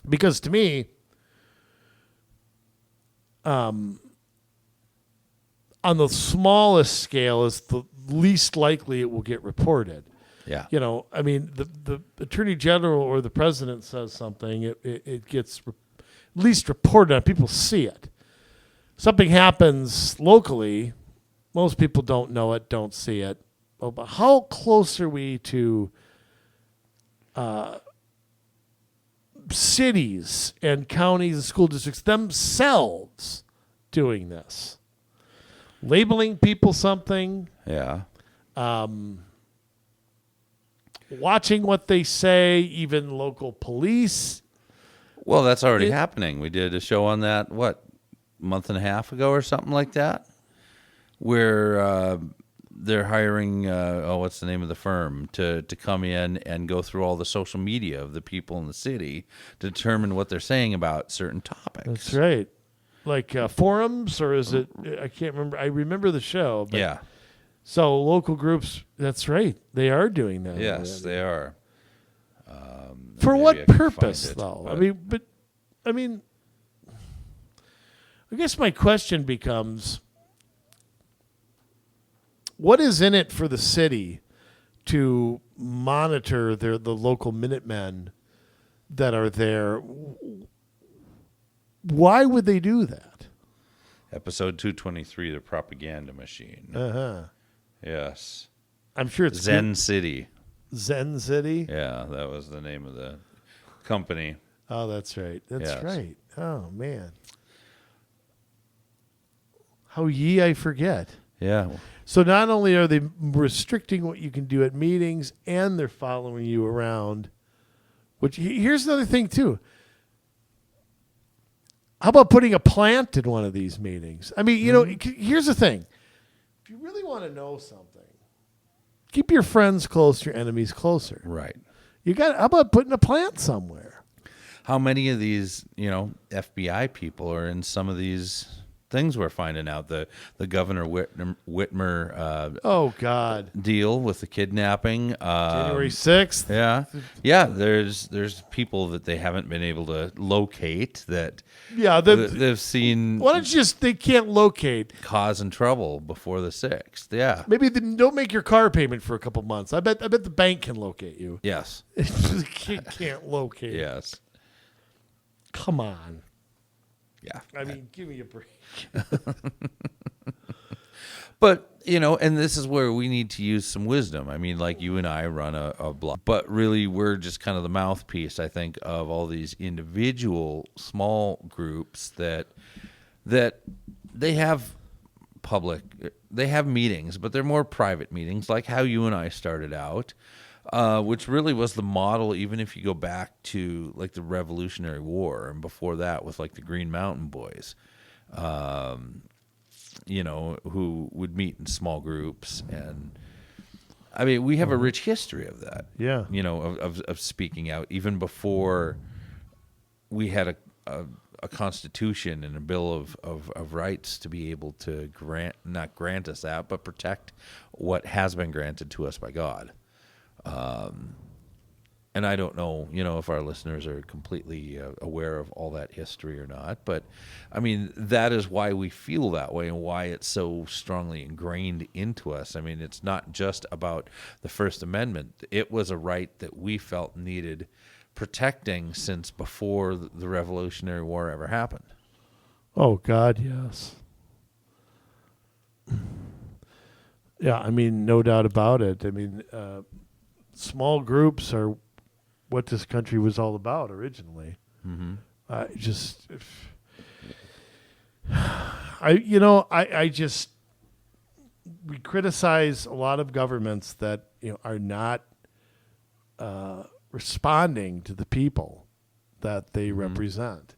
Because to me, on the smallest scale is the least likely it will get reported. Yeah. You know, I mean, the attorney general or the president says something, it gets at least reported on. People see it. Something happens locally, most people don't know it, don't see it. Well, but how close are we to cities and counties and school districts themselves doing this? Labeling people something, Yeah. watching what they say, even local police. Well, that's already happening. We did a show on that, month and a half ago or something like that, where they're hiring, what's the name of the firm, to come in and go through all the social media of the people in the city to determine what they're saying about certain topics. That's right. Like forums, or is it? I can't remember. I remember the show. But Yeah. So local groups, that's right. They are doing that. Yes, they are. For maybe I what can find purpose, it, though? but- I guess my question becomes, what is in it for the city to monitor the local Minutemen that are there? Why would they do that? Episode 223, The Propaganda Machine. Uh-huh. Yes. I'm sure it's Zen City. Zen City? Yeah, that was the name of the company. Oh, that's right. That's Yes. right. Oh, man. How ye I forget. Yeah. So not only are they restricting what you can do at meetings, and they're following you around, which here's another thing, too. How about putting a plant in one of these meetings? I mean, you know, here's the thing. If you really want to know something, keep your friends close, your enemies closer. Right. How about putting a plant somewhere? How many of these, FBI people are in some of these things we're finding out? The Governor Whitmer Oh, God. deal with the kidnapping. January 6th? Yeah. There's people that they haven't been able to locate that Yeah. they've seen Why don't you they can't locate? causing trouble before the 6th. Yeah. Maybe don't make your car payment for a couple months. I bet the bank can locate you. Yes. Can't locate. Yes. Come on. Yeah. I mean, give me a break. But, and this is where we need to use some wisdom. I mean, like you and I run a blog, but really we're just kind of the mouthpiece, I think, of all these individual small groups that they have they have meetings, but they're more private meetings, like how you and I started out, which really was the model, even if you go back to like the Revolutionary War and before that with like the Green Mountain Boys. Who would meet in small groups. And I mean, we have a rich history of that. Yeah. Of speaking out, even before we had a constitution and a bill of rights to be able to not grant us that, but protect what has been granted to us by God. And I don't know, if our listeners are completely aware of all that history or not. But, I mean, that is why we feel that way and why it's so strongly ingrained into us. I mean, it's not just about the First Amendment. It was a right that we felt needed protecting since before the Revolutionary War ever happened. Oh, God, yes. Yeah, I mean, no doubt about it. I mean, small groups are what this country was all about originally. Mm-hmm. we criticize a lot of governments that are not responding to the people that they represent,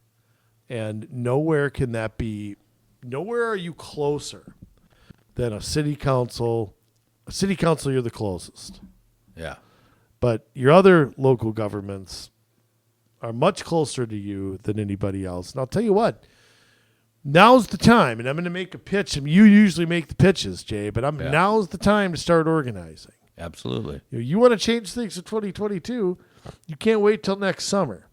and nowhere are you closer than a city council. A city council, you're the closest. Yeah. But your other local governments are much closer to you than anybody else. And I'll tell you what, now's the time, and I'm going to make a pitch, and you usually make the pitches, Jay, but now's the time to start organizing. Absolutely. You want to change things in 2022, you can't wait till next summer.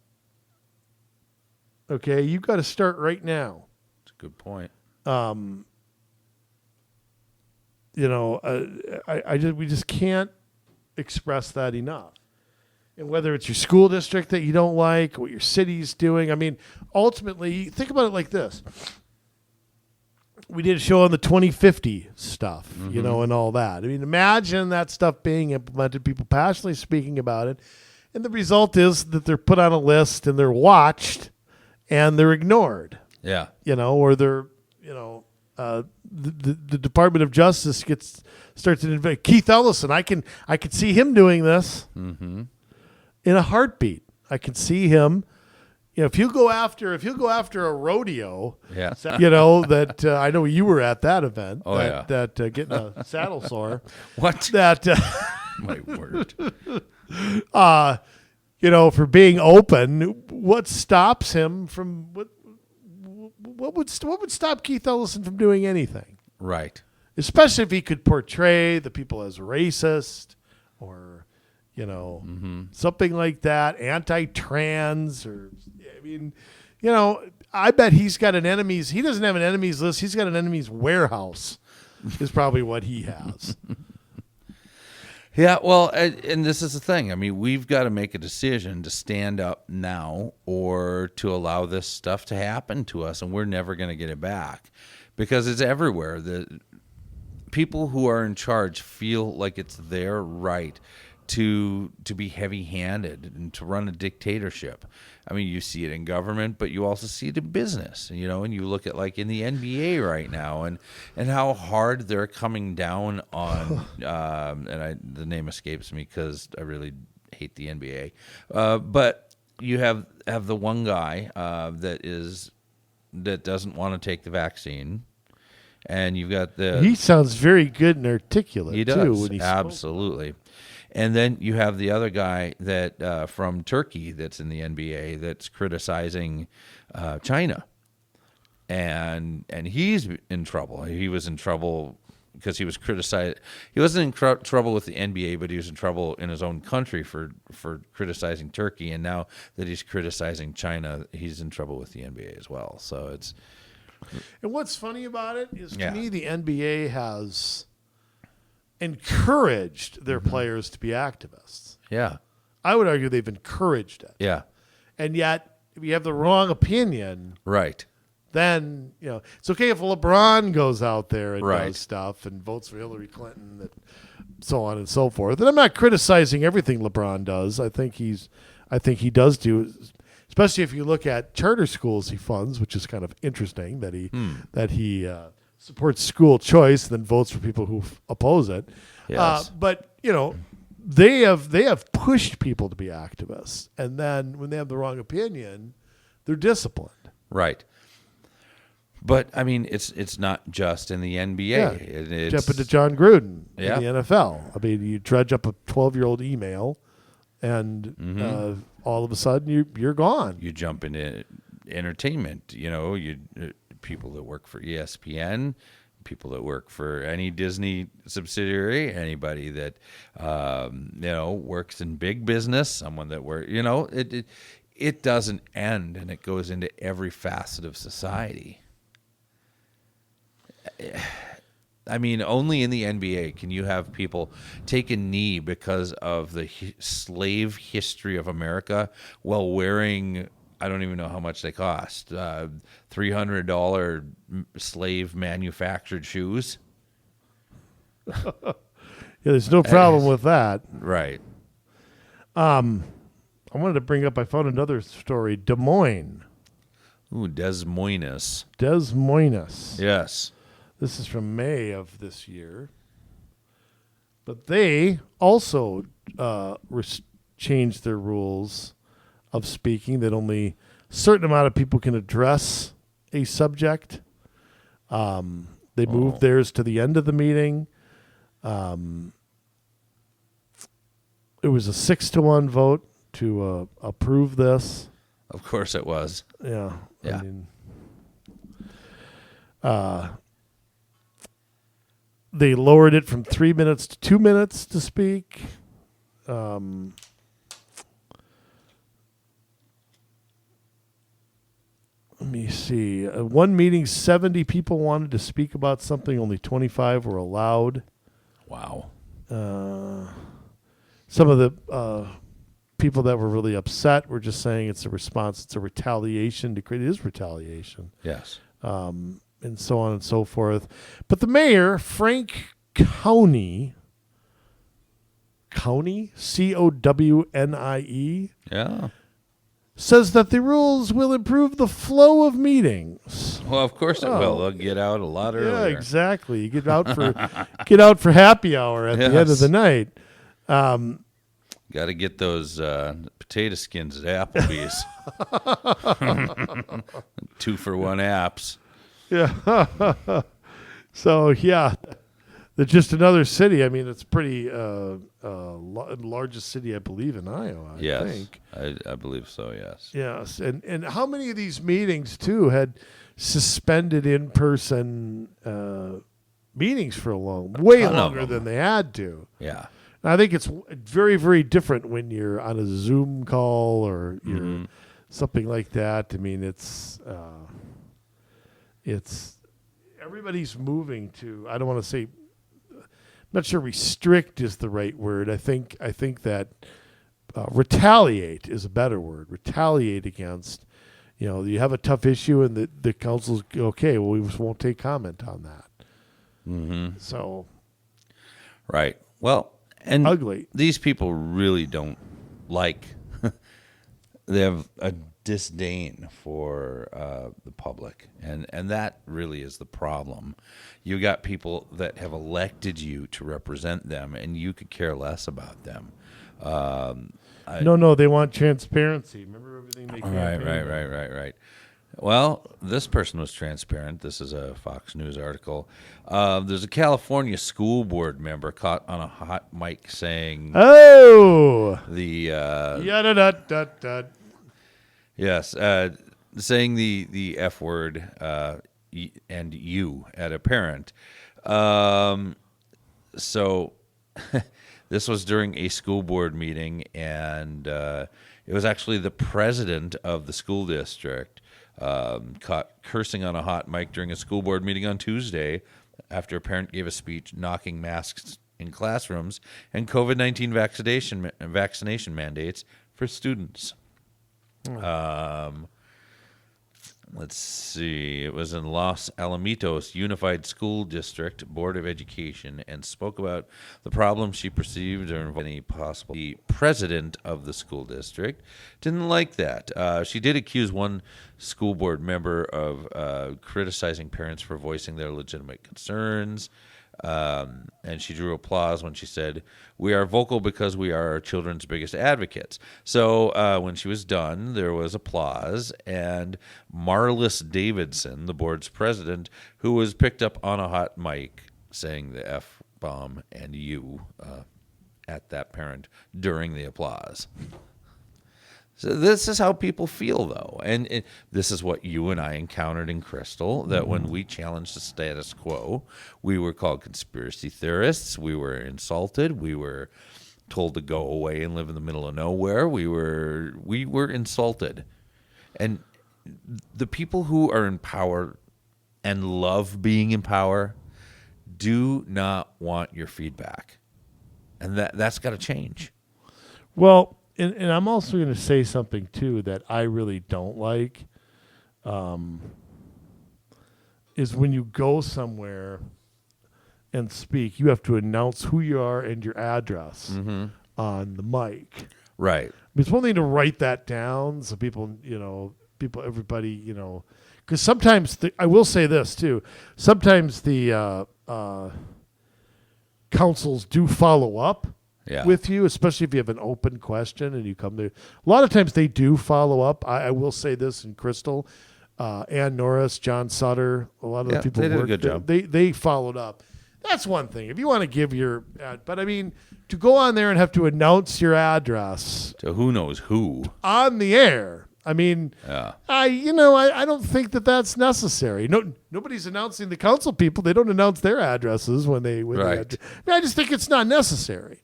Okay, you've got to start right now. That's a good point. We just can't express that enough. And whether it's your school district that you don't like, what your city's doing, I mean, ultimately, think about it like this. We did a show on the 2050 stuff, and all that. I mean, imagine that stuff being implemented, people passionately speaking about it, and the result is that they're put on a list and they're watched and they're ignored. Yeah. Or they're, the Department of Justice starts to invade. Keith Ellison, I can see him doing this in a heartbeat. I can see him. If you go after a rodeo, that I know you were at that event. Oh, that getting a saddle sore. What? That My word. For being open, what stops him from what would stop Keith Ellison from doing anything? Right. Especially if he could portray the people as racist or, something like that, anti-trans, or, I bet he's got he doesn't have an enemies list. He's got an enemies warehouse is probably what he has. Yeah, well, and this is the thing. I mean, we've got to make a decision to stand up now or to allow this stuff to happen to us, and we're never going to get it back because it's everywhere. The people who are in charge feel like it's their right to be heavy-handed and to run a dictatorship. I mean, you see it in government, but you also see it in business, and you look at like in the NBA right now and how hard they're coming down on, the name escapes me because I really hate the NBA. But you have the one guy that doesn't want to take the vaccine. And you've got he sounds very good and articulate. He does, too, when he absolutely. And then you have the other guy that from Turkey that's in the NBA that's criticizing China, and he's in trouble. He was in trouble because he was criticized. He wasn't in trouble with the NBA, but he was in trouble in his own country for criticizing Turkey. And now that he's criticizing China, he's in trouble with the NBA as well. So it's. And what's funny about it is, to me, the NBA has encouraged their players to be activists. Yeah. I would argue they've encouraged it. Yeah. And yet, if you have the wrong opinion, right, then, it's okay if LeBron goes out there and right. does stuff and votes for Hillary Clinton and so on and so forth. And I'm not criticizing everything LeBron does. I think he does do, especially if you look at charter schools he funds, which is kind of interesting that he supports school choice, then votes for people who oppose it. Yes. But they have pushed people to be activists, and then when they have the wrong opinion, they're disciplined. Right. But I mean, it's not just in the NBA. Yeah. It's Jump into John Gruden Yeah. in the NFL. I mean, you dredge up a 12-year-old email, and all of a sudden you're gone. You jump into entertainment. People that work for ESPN, people that work for any Disney subsidiary, anybody that works in big business, someone that it doesn't end, and it goes into every facet of society. I mean, only in the NBA can you have people take a knee because of the slave history of America while wearing, I don't even know how much they cost, $300 slave manufactured shoes. Yeah, there's no problem with that. Right. I wanted to bring up, I found another story, Des Moines. Ooh, Des Moines. Des Moines. Yes. This is from May of this year. But they also changed their rules of speaking that only a certain amount of people can address a subject. They moved theirs to the end of the meeting. It was a 6-1 vote to approve this. Of course it was. Yeah. Yeah. I mean, they lowered it from 3 minutes to 2 minutes to speak. Let me see. One meeting, 70 people wanted to speak about something. Only 25 were allowed. Wow. Some of the people that were really upset were just saying it's a response. It's a retaliation. It is retaliation. Yes. And so on and so forth. But the mayor, Frank Cownie, C-O-W-N-I-E, Yeah. says that the rules will improve the flow of meetings. Well, of course it will. They'll get out a lot Yeah, earlier. exactly. You get out for happy hour at the end of Yes. the night. Got to get those potato skins at Applebee's. 2-for-1 apps. Yeah. So yeah, they're just another city. I mean, it's pretty largest city, I believe, in Iowa. I think. I believe so. Yes. Yes, and how many of these meetings too had suspended in-person meetings for way ton of longer them. than they had to? Yeah. And I think it's very, very different when you're on a Zoom call or you're something like that. I mean, it's everybody's moving to. I don't want to say. I'm not sure restrict is the right word. I think that retaliate is a better word. Retaliate against. You have a tough issue, and the council's okay. Well, we just won't take comment on that. Mm-hmm. So. Right. Well. And Ugly. These people really don't like. They have a disdain for the public, and that really is the problem. You got people that have elected you to represent them, and you could care less about them. No, they want transparency. Remember everything they campaigned on. Right. Well, this person was transparent. This is a Fox News article. There's a California school board member caught on a hot mic saying, "Oh, yes, saying the F word and you at a parent." So this was during a school board meeting, and it was actually the president of the school district caught cursing on a hot mic during a school board meeting on Tuesday after a parent gave a speech knocking masks in classrooms and COVID-19 vaccination mandates for students. Let's see. It was in Los Alamitos Unified School District Board of Education and spoke about the problem she perceived or any possible. The president of the school district didn't like that. She did accuse one school board member of criticizing parents for voicing their legitimate concerns. And she drew applause when she said, "We are vocal because we are our children's biggest advocates." So when she was done, there was applause, and Marlis Davidson, the board's president, who was picked up on a hot mic saying the F-bomb and you at that parent during the applause. So this is how people feel, though. And this is what you and I encountered in Crystal, that when we challenged the status quo, we were called conspiracy theorists. We were insulted. We were told to go away and live in the middle of nowhere. We were insulted. And the people who are in power and love being in power do not want your feedback. And that's got to change. Well, and I'm also going to say something, too, that I really don't like, is when you go somewhere and speak, you have to announce who you are and your address on the mic. Right. It's one thing to write that down so people, everybody, because sometimes I will say this too. Sometimes the councils do follow up with you, especially if you have an open question and you come there. A lot of times they do follow up. I will say this in Crystal, Ann Norris, John Sutter, a lot of the people they did who a good job. They followed up. That's one thing. If you want to give your but I mean, to go on there and have to announce your address to who knows who on the air. I mean, I don't think that's necessary. Nobody's announcing the council people. They don't announce their addresses when they right. I just think it's not necessary.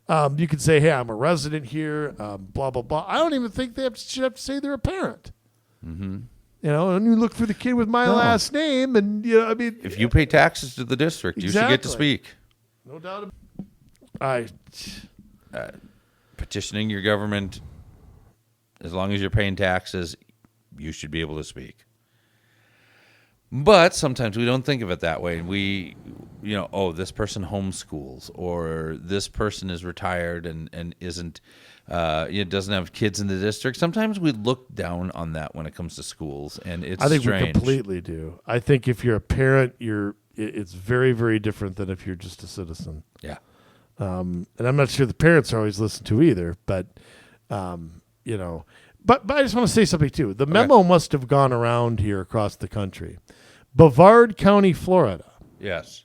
You could say, "Hey, I'm a resident here." Blah blah blah. I don't even think they should have to say they're a parent. Mm-hmm. And you look for the kid with my last name, and I mean, if you pay taxes to the district, you should get to speak. No doubt. Petitioning your government, as long as you're paying taxes, you should be able to speak. But sometimes we don't think of it that way. And we, this person homeschools, or this person is retired and isn't, doesn't have kids in the district. Sometimes we look down on that when it comes to schools, and it's strange. I think we completely do. I think if you're a parent, it's very, very different than if you're just a citizen. Yeah. And I'm not sure the parents are always listened to either, but, But I just want to say something, too. The memo must have gone around here across the country. Brevard County, Florida. Yes.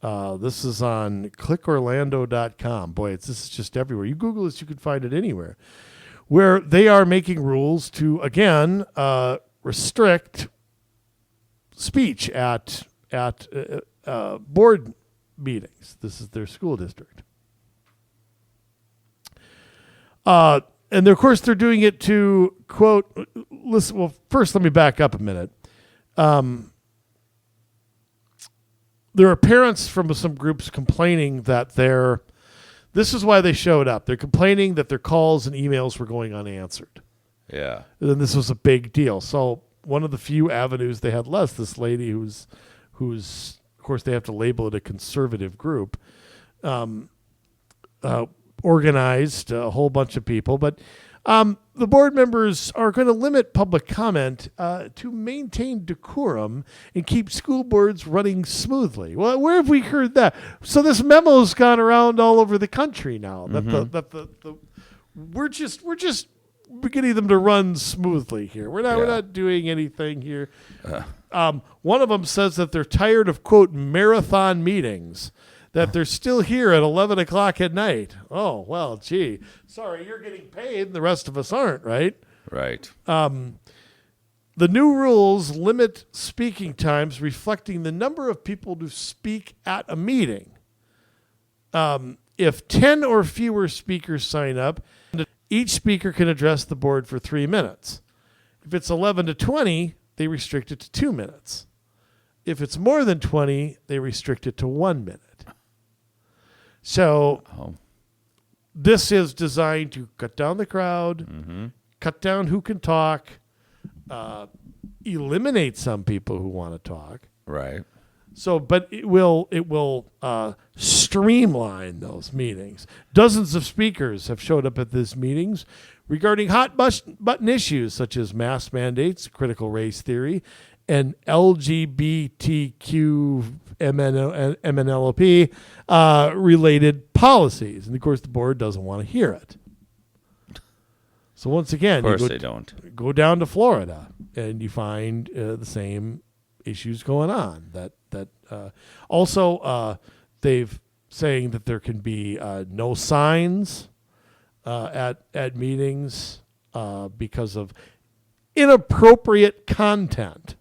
This is on clickorlando.com. Boy, this is just everywhere. You Google this, you can find it anywhere. Where they are making rules to, again, restrict speech at board meetings. This is their school district. And of course, they're doing it to, quote, listen, well, first let me back up a minute. There are parents from some groups complaining that this is why they showed up. They're complaining that their calls and emails were going unanswered. Yeah. And this was a big deal. So one of the few avenues they had left, this lady who's, of course, they have to label it a conservative group, organized a whole bunch of people, but the board members are going to limit public comment to maintain decorum and keep school boards running smoothly. Well, where have we heard that? So this memo's gone around all over the country now that we're getting them to run smoothly here. We're not doing anything here. One of them says that they're tired of, quote, marathon meetings. That they're still here at 11 o'clock at night. Oh, well, gee. Sorry, you're getting paid and the rest of us aren't, right? Right. The new rules limit speaking times reflecting the number of people who speak at a meeting. If 10 or fewer speakers sign up, each speaker can address the board for 3 minutes. If it's 11 to 20, they restrict it to 2 minutes. If it's more than 20, they restrict it to 1 minute. So this is designed to cut down the crowd, cut down who can talk, eliminate some people who want to talk. Right. So, but it will streamline those meetings. Dozens of speakers have showed up at these meetings regarding hot button issues such as mask mandates, critical race theory, and LGBTQ MNLP related policies. And of course, the board doesn't want to hear it. So once again, of course they don't. Go down to Florida and you find the same issues going on. Also, they've saying that there can be no signs at meetings because of inappropriate content.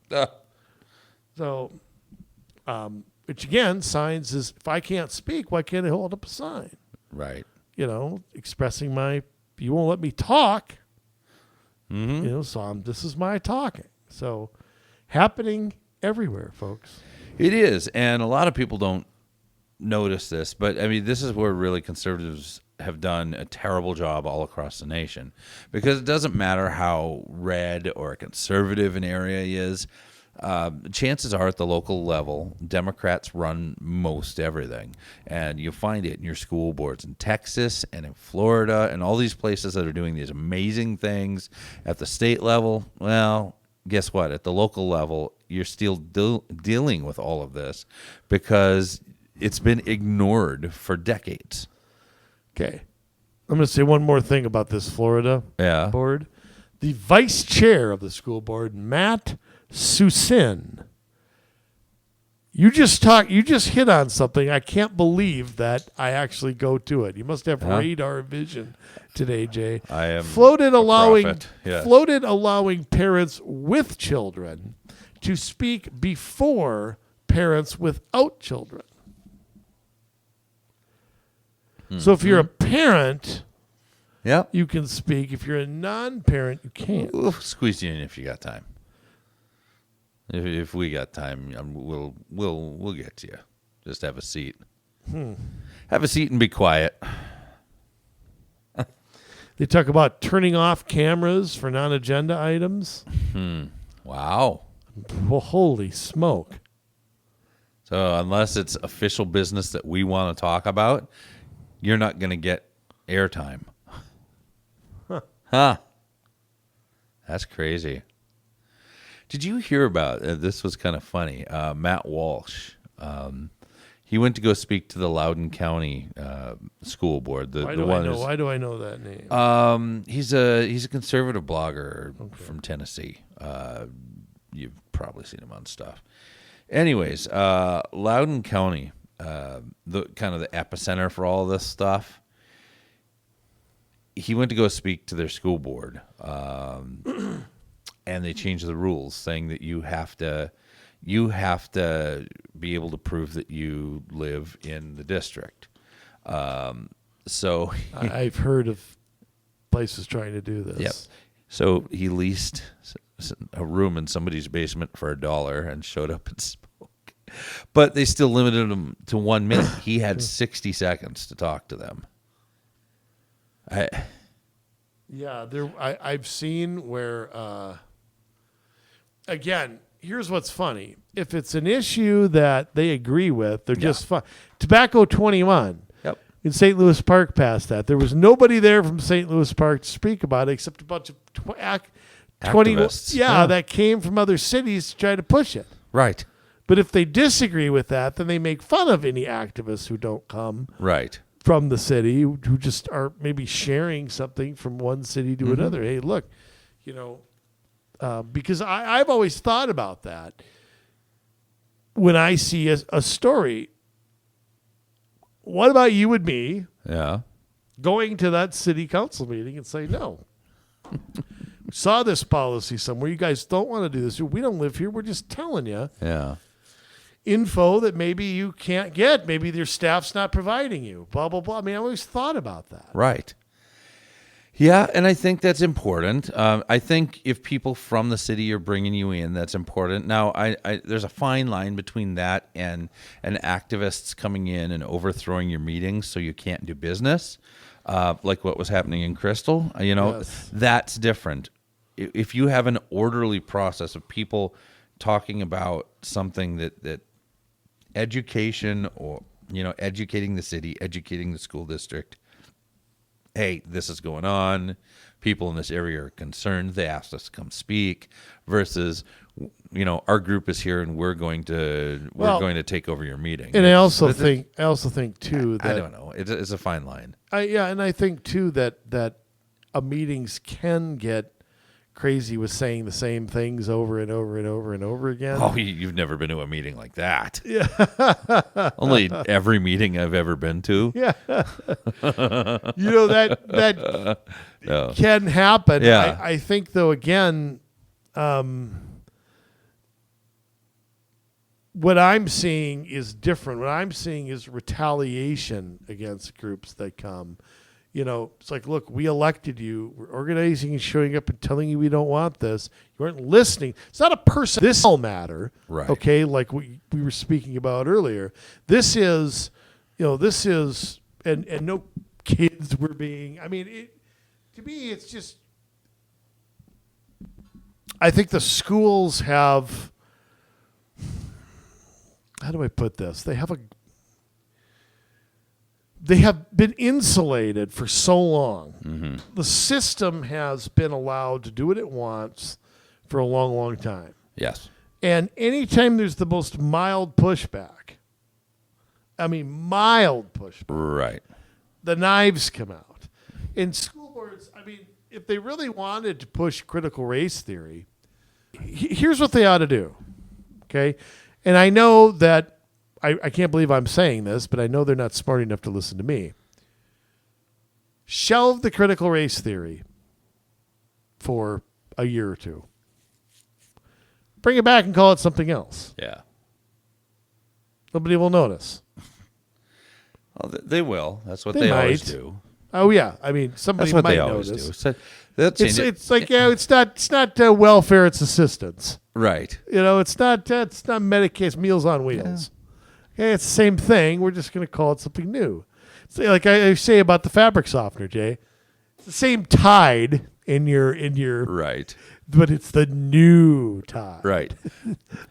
So, which again, signs is if I can't speak, why can't I hold up a sign? Right. Expressing you won't let me talk. So this is my talking. So, happening everywhere, folks. It is, and a lot of people don't notice this, but I mean, this is where really conservatives have done a terrible job all across the nation, because it doesn't matter how red or conservative an area is. chances are at the local level, Democrats run most everything. And you find it in your school boards in Texas and in Florida and all these places that are doing these amazing things. At the state level, well, guess what? At the local level, you're still dealing with all of this because it's been ignored for decades. Okay. I'm going to say one more thing about this Florida Yeah. board. The vice chair of the school board, Matt Susin. You just hit on something. I can't believe that I actually go to it. You must have radar vision today, Jay. I am floated allowing Yes. floated allowing parents with children to speak before parents without children. So if you're a parent, Yep. you can speak. If you're a non-parent, you can't. We'll squeeze you in if you got time. If we got time, we'll get to you. Just have a seat. Have a seat and be quiet. They talk about turning off cameras for non-agenda items. Wow. Well, holy smoke. So unless it's official business that we want to talk about, you're not going to get airtime. Huh. That's crazy. Did you hear about, this was kind of funny, Matt Walsh. He went to go speak to the Loudoun County school board. Why do I know that name? He's a conservative blogger from Tennessee. You've probably seen him on stuff. Anyways, Loudoun County, the kind of the epicenter for all this stuff. He went to go speak to their school board, and they changed the rules, saying that you have to be able to prove that you live in the district. So I've heard of places trying to do this. Yep. So he leased a room in somebody's basement for $1 and showed up and spoke. But they still limited him to 1 minute. He had 60 seconds to talk to them. I've seen where, again, here's what's funny. If it's an issue that they agree with, they're just fine. Tobacco 21 in St. Louis Park passed that. There was nobody there from St. Louis Park to speak about it except a bunch of Activists. that came from other cities to try to push it. Right. But if they disagree with that, then they make fun of any activists who don't come Right. from the city, who just are maybe sharing something from one city to another. Hey, look, because I've always thought about that when I see a story. What about you and me going to that city council meeting and say, no, we saw this policy somewhere. You guys don't want to do this. We don't live here. We're just telling you info that maybe you can't get. Maybe your staff's not providing you, blah, blah, blah. I mean, I always thought about that. Right. Yeah, and I think that's important. I think if people from the city are bringing you in, that's important. Now, I there's a fine line between that and activists coming in and overthrowing your meetings so you can't do business, like what was happening in Crystal. That's different. If you have an orderly process of people talking about something that education or, educating the city, educating the school district, hey, this is going on. People in this area are concerned. They asked us to come speak. Versus, our group is here and we're going to take over your meeting. And I also think too that I don't know. It's a fine line. And I think too that meetings can get crazy with saying the same things over and over and over and over again. Oh, you've never been to a meeting like that. Yeah. Only every meeting I've ever been to. Yeah. That can happen. Yeah. I think, though, again, what I'm seeing is different. What I'm seeing is retaliation against groups that come. It's like, look, we elected you. We're organizing and showing up and telling you we don't want this. You weren't listening. It's not a person. This all matter. Right. Okay, like we were speaking about earlier. This is, and no kids were being, to me, it's just, I think the schools have how do I put this? They have been insulated for so long. Mm-hmm. The system has been allowed to do what it wants for a long, long time. Yes. And anytime there's the most mild pushback, mild pushback, Right. the knives come out. In school boards, if they really wanted to push critical race theory, here's what they ought to do, okay? And I know that, I can't believe I'm saying this, but I know they're not smart enough to listen to me. Shelve the critical race theory for a year or two. Bring it back and call it something else. Yeah. Nobody will notice. Well, they will. That's what They they always might. do. Oh yeah, somebody That's what might they always notice. do. So they'll change it. It's like it's not welfare, it's assistance. Right. It's not Medicaid, Meals on Wheels. Okay, it's the same thing. We're just going to call it something new. It's like I say about the fabric softener, Jay. It's the same Tide in your Right. but it's the new Tide. Right.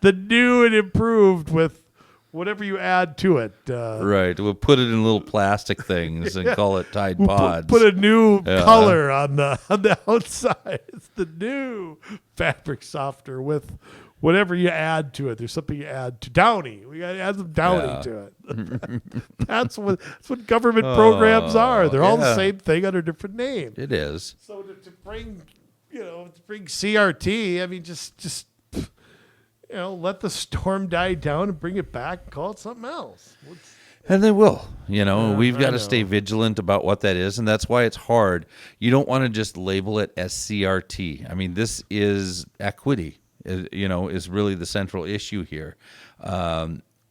The new and improved with whatever you add to it. Right. We'll put it in little plastic things and call it Tide We'll Pods. put a new color on the outside. It's the new fabric softener with whatever you add to it. There's something you add to Downy. We got to add some Downy to it. That's what government programs are. They're all the same thing under different names. It is. So to bring CRT, just let the storm die down and bring it back and call it something else. And they will. We've got I to stay vigilant about what that is, and that's why it's hard. You don't want to just label it as CRT. This is equity, is really the central issue here.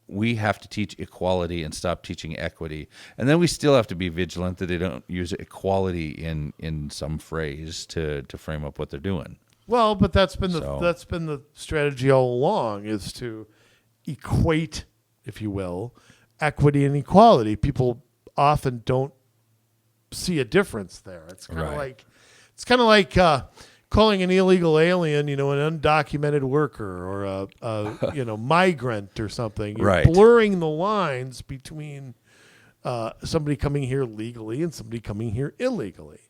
We have to teach equality and stop teaching equity. And then we still have to be vigilant that they don't use equality in some phrase to frame up what they're doing. Well, but that's been the strategy all along, is to equate, if you will, equity and equality. People often don't see a difference there. It's kind of like calling an illegal alien, an undocumented worker or a migrant or something. You're Right. blurring the lines between somebody coming here legally and somebody coming here illegally.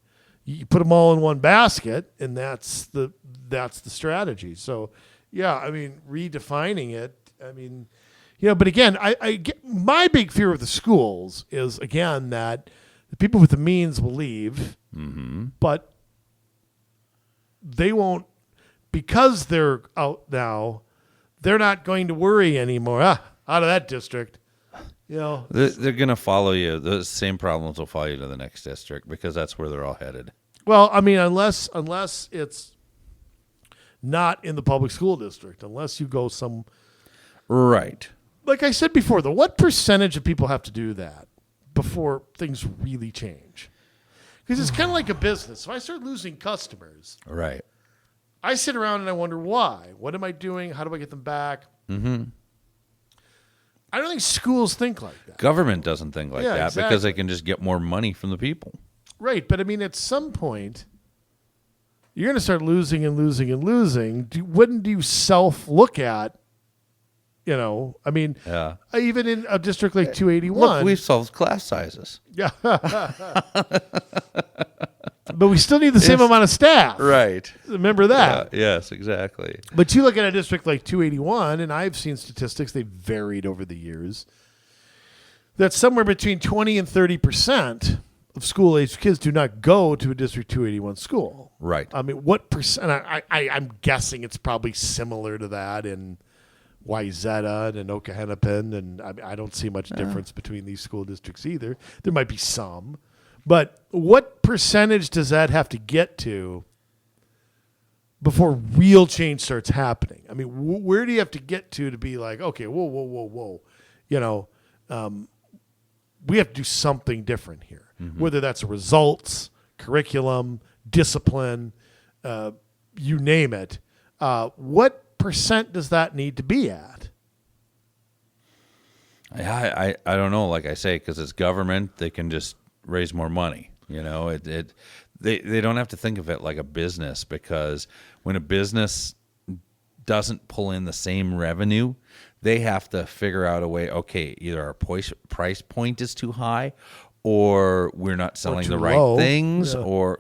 You put them all in one basket, and that's the strategy. So, redefining it. But again, I get, my big fear of the schools is, again, that the people with the means will leave, but they won't, because they're out now, they're not going to worry anymore. Out of that district. They're going to follow you. The same problems will follow you to the next district because that's where they're all headed. Well, unless it's not in the public school district, unless you go some... Right. Like I said before, what percentage of people have to do that before things really change? Because it's kind of like a business. If I start losing customers, Right. I sit around and I wonder why. What am I doing? How do I get them back? Mm-hmm. I don't think schools think like that. Government doesn't think like that exactly. because they can just get more money from the people. Right, but at some point, you're going to start losing and losing and losing. Wouldn't you self-look at, even in a district like 281. Look, we've solved class sizes. Yeah. But we still need the same amount of staff. Right. Remember that. Yes, exactly. But you look at a district like 281, and I've seen statistics, they've varied over the years, that somewhere between 20 and 30% of school-aged kids do not go to a District 281 school. Right. What percent? I'm guessing it's probably similar to that in Wayzata and Okehennepin, and I don't see much difference between these school districts either. There might be some. But what percentage does that have to get to before real change starts happening? Where do you have to get to be like, okay, whoa. We have to do something different here. Mm-hmm. Whether that's results, curriculum, discipline, you name it. What percent does that need to be at? I don't know. Like I say, because it's government, they can just raise more money. They don't have to think of it like a business, because when a business doesn't pull in the same revenue, they have to figure out a way, okay, either our price point is too high, or we're not selling the right low. things, Yeah. or,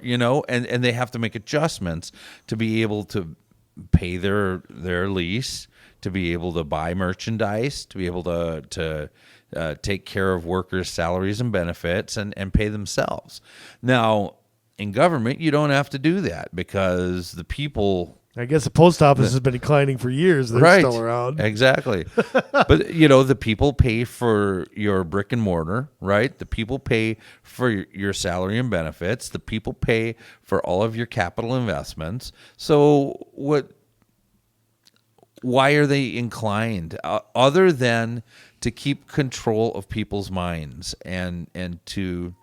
and they have to make adjustments to be able to pay their lease, to be able to buy merchandise, to be able to take care of workers' salaries and benefits, and pay themselves. Now, in government, you don't have to do that because the people... I guess the post office has been declining for years. They're right, still around. Exactly. But, the people pay for your brick and mortar, right? The people pay for your salary and benefits. The people pay for all of your capital investments. So why are they inclined, other than to keep control of people's minds and to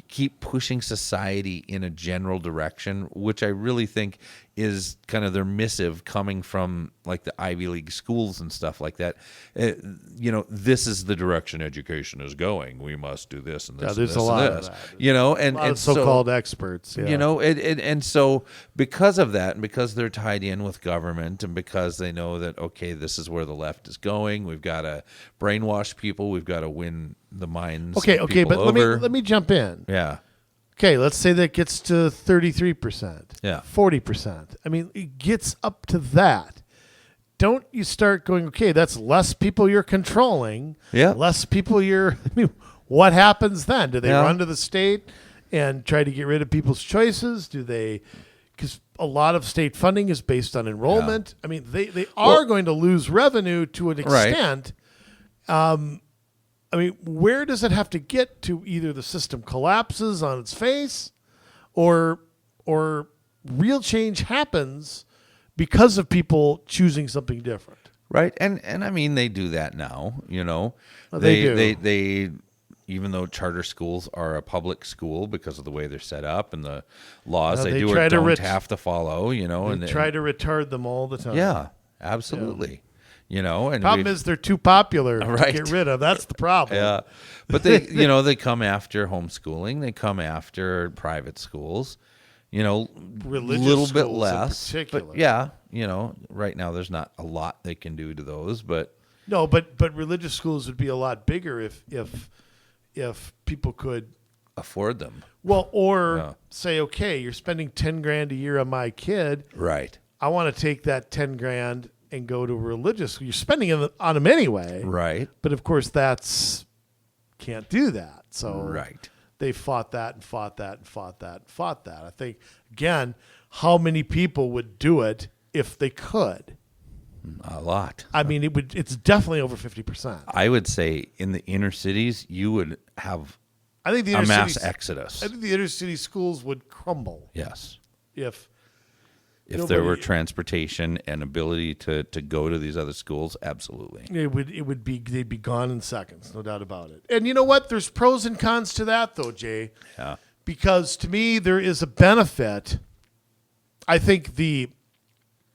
keep pushing society in a general direction, which I really think is kind of their missive coming from like the Ivy League schools and stuff like that. This is the direction education is going. We must do this and this. Yeah, there's and this a lot and of this. that. And A lot of so-called experts. Yeah. And so because of that, and because they're tied in with government, and because they know that, okay, this is where the left is going, we've got to brainwash people, we've got to win the minds. Okay, of people but over. let me jump in. Yeah. Okay, let's say that gets to 33%. Yeah. 40%. I mean, it gets up to that. Don't you start going, okay, that's less people you're controlling. Yeah. Less people what happens then? Do they Yeah. run to the state and try to get rid of people's choices? Do they, because a lot of state funding is based on enrollment. I mean, they are going to lose revenue to an extent. I mean, where does it have to get to? Either the system collapses on its face, or real change happens because of people choosing something different. Right. And I mean, they do that now, Well, they do. They even though charter schools are a public school because of the way they're set up and the laws They they do try or to don't have to follow, They try to retard them all the time. Yeah, absolutely. And Problem is they're too popular Right. to get rid of. That's the problem. yeah, but they they come after homeschooling, they come after private schools, Religious little bit schools in less, particular. but yeah, right now there's not a lot they can do to those, but No, but religious schools would be a lot bigger if people could afford them. or say, okay, you're spending $10,000 a year on my kid. Right. I want to take that $10,000 and go to a religious school. You're spending it on them anyway. Right. But of course, can't do that. So Right. they fought that and fought that and fought that and fought that. I think, again, how many people would do it if they could? A lot. I mean, it's definitely over 50%. I would say in the inner cities, you would have I think the a inner mass cities, exodus. I think the inner city schools would crumble Yes. if There were transportation and ability to go to these other schools, absolutely. they'd be gone in seconds, no doubt about it. And you know what? There's pros and cons to that, though, Jay. Yeah. Because to me, there is a benefit. I think the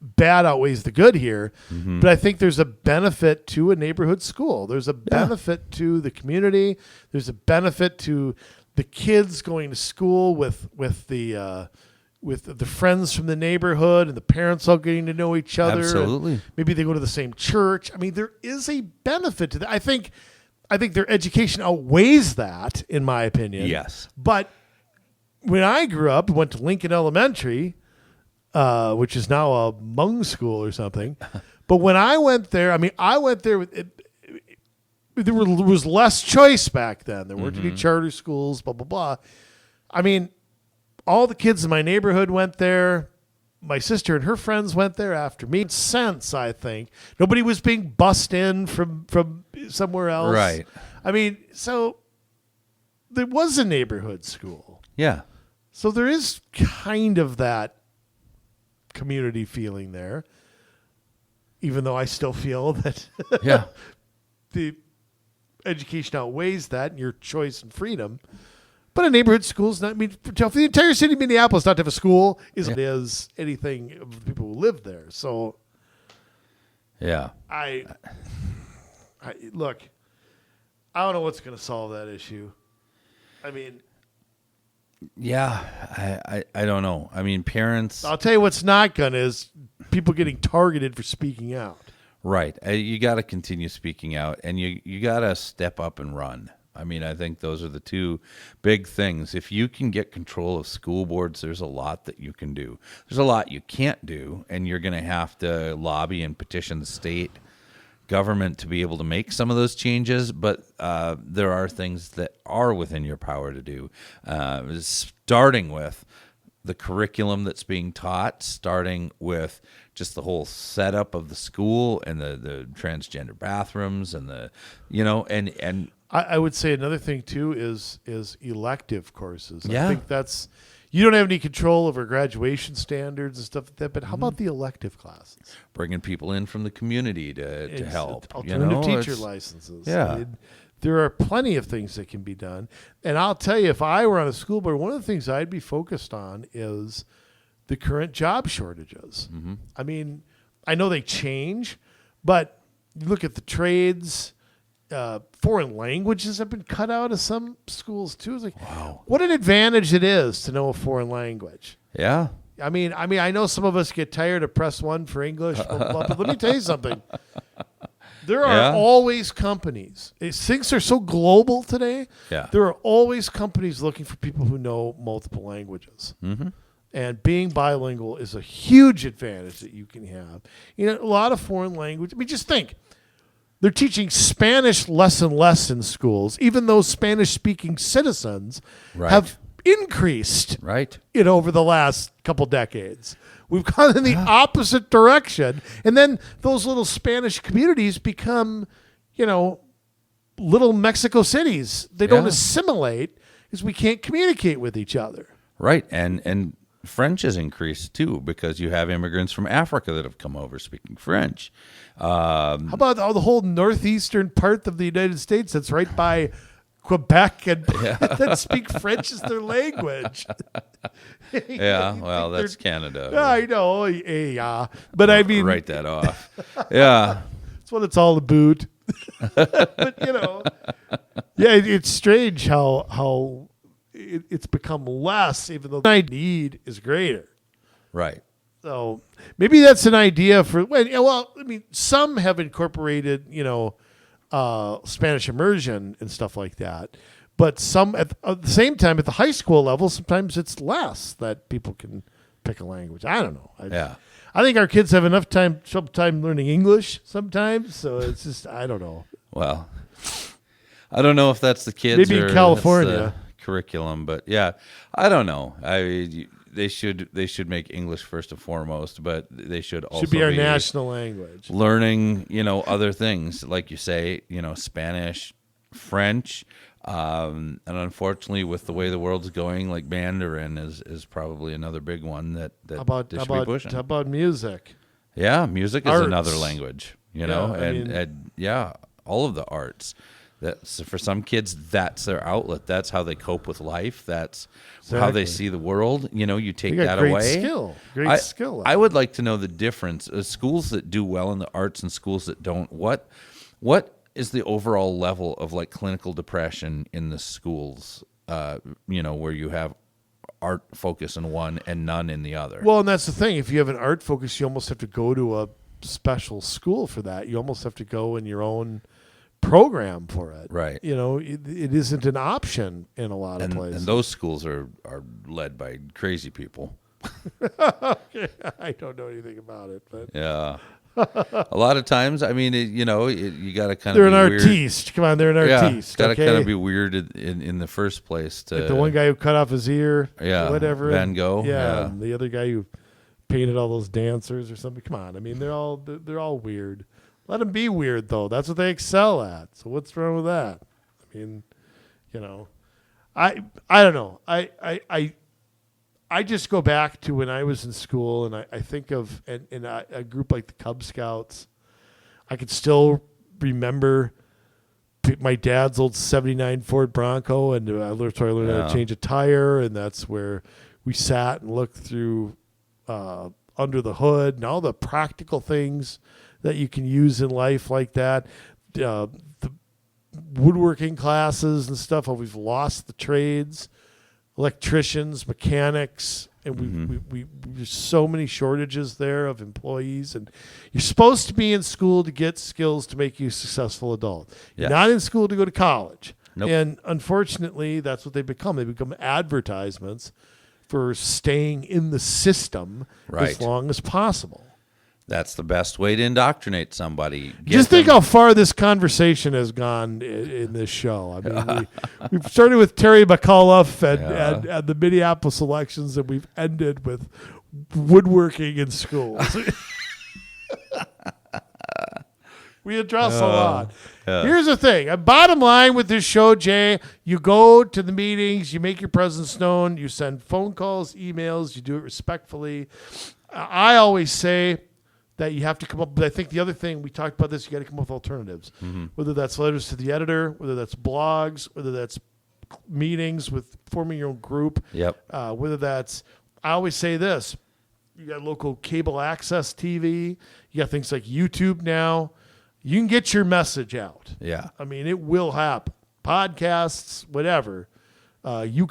bad outweighs the good here, but I think there's a benefit to a neighborhood school. There's a benefit to the community. There's a benefit to the kids going to school with the friends from the neighborhood and the parents all getting to know each other. Absolutely. Maybe they go to the same church. I mean, there is a benefit to that. I think their education outweighs that, in my opinion. Yes. But when I grew up, went to Lincoln Elementary, which is now a Hmong school or something. But when I went there, there was less choice back then. There weren't any charter schools, blah, blah, blah. I mean, all the kids in my neighborhood went there. My sister and her friends went there after me. Since, I think. Nobody was being bussed in from somewhere else. Right. I mean, so there was a neighborhood school. Yeah. So there is kind of that community feeling there, even though I still feel that Yeah. the education outweighs that and your choice and freedom. But a neighborhood school is not, I mean, for the entire city of Minneapolis not to have a school is anything of the people who live there. So Yeah. I look, I don't know what's going to solve that issue. I mean, Yeah, I don't know. I mean, parents. I'll tell you what's not gonna is people getting targeted for speaking out. Right. You got to continue speaking out, and you got to step up and run. I mean, I think those are the two big things. If you can get control of school boards, there's a lot that you can do. There's a lot you can't do, and you're going to have to lobby and petition the state government to be able to make some of those changes, but there are things that are within your power to do, starting with the curriculum that's being taught, starting with just the whole setup of the school and the transgender bathrooms and and I would say another thing too is elective courses. Yeah. I think that's you don't have any control over graduation standards and stuff like that. But how about the elective classes? bringing people in from the community to It's help. alternative teacher It's- licenses. Yeah. I mean, there are plenty of things that can be done. And I'll tell you, if I were on a school board, one of the things I'd be focused on is the current job shortages. Mm-hmm. I mean, I know they change, but you look at the trades. Foreign languages have been cut out of some schools too. It's like, Wow. what an advantage it is to know a foreign language. Yeah. I mean, I know some of us get tired of press one for English, blah, blah, blah, but let me tell you something. There are Yeah. always companies. Things are so global today. Yeah. There are always companies looking for people who know multiple languages. Mm-hmm. And being bilingual is a huge advantage that you can have. You know, a lot of foreign language. I mean, just think. They're teaching Spanish less and less in schools, even though Spanish-speaking citizens Right. have increased Right. over the last couple decades. We've gone in the opposite direction. And then those little Spanish communities become, little Mexico cities. They don't Yeah. assimilate because we can't communicate with each other. Right. And French has increased too because you have immigrants from Africa that have come over speaking French. How about the whole northeastern part of the United States that's right by Quebec and that speak French as their language? Yeah, well, that's Canada. Yeah, I know. Yeah. But I mean, Write that off. Yeah. that's what it's all about. But, it's strange how it's become less, even though the need is greater. Right. So maybe that's an idea for some have incorporated, Spanish immersion and stuff like that. But some at the same time, at the high school level, sometimes it's less that people can pick a language. I don't know. I think our kids have enough time learning English sometimes. So it's just, I don't know. Well, I don't know if that's the kids Maybe in or California. that's the curriculum, but yeah, I don't know. They should make English first and foremost, but they should also Should be our national language. learning, other things like you say, Spanish, French, and unfortunately, with the way the world's going, like Mandarin is probably another big one that they should be pushing. How about music? Yeah, music is Arts. another language, and all of the arts. That's for some kids, that's their outlet. That's how they cope with life. That's how they Exactly. see the world. You take You got that great away. Great skill. I would like to know the difference. Schools that do well in the arts and schools that don't. What is the overall level of like clinical depression in the schools? Where you have art focus in one and none in the other. Well, and that's the thing. If you have an art focus, you almost have to go to a special school for that. You almost have to go in your own program for it. Right. It isn't an option in a lot of places. And those schools are led by crazy people. I don't know anything about it, but Yeah. A lot of times, I mean, you got to kind of they're be an weird. artiste. Come on, they're an artiste. Got to okay? kind of be weird in the first place. To Like the one guy who cut off his ear, Yeah, or whatever. Van Gogh, Yeah, yeah. and the other guy who painted all those dancers or something. Come on, I mean, they're all weird. Let them be weird though. That's what they excel at. So what's wrong with that? I mean, I don't know. I just go back to when I was in school, and I think of in a group like the Cub Scouts. I could still remember my dad's old '79 Ford Bronco, and I learned how to change a tire, and that's where we sat and looked through under the hood and all the practical things that you can use in life like that. The woodworking classes and stuff. How we've lost the trades. electricians, mechanics, and we there's so many shortages there of employees. And you're supposed to be in school to get skills to make you a successful adult. You're Yes. not in school to go to college. Nope. And unfortunately, that's what they become. They become advertisements for staying in the system as Right. long as possible. That's the best way to indoctrinate somebody. Just think how far this conversation has gone in this show. I mean, we've started with Terry McAuliffe and the Minneapolis elections, and we've ended with woodworking in schools. We address a lot. Here's the thing. Bottom line with this show, Jay, you go to the meetings, you make your presence known, you send phone calls, emails, you do it respectfully. I always say that you have to come up, but I think the other thing, we talked about this, you got to come up with alternatives. Whether that's letters to the editor, whether that's blogs, whether that's meetings with forming your own group, whether that's, I always say this, you got local cable access TV, you got things like YouTube now. You can get your message out. Yeah. I mean, it will happen. Podcasts, whatever. You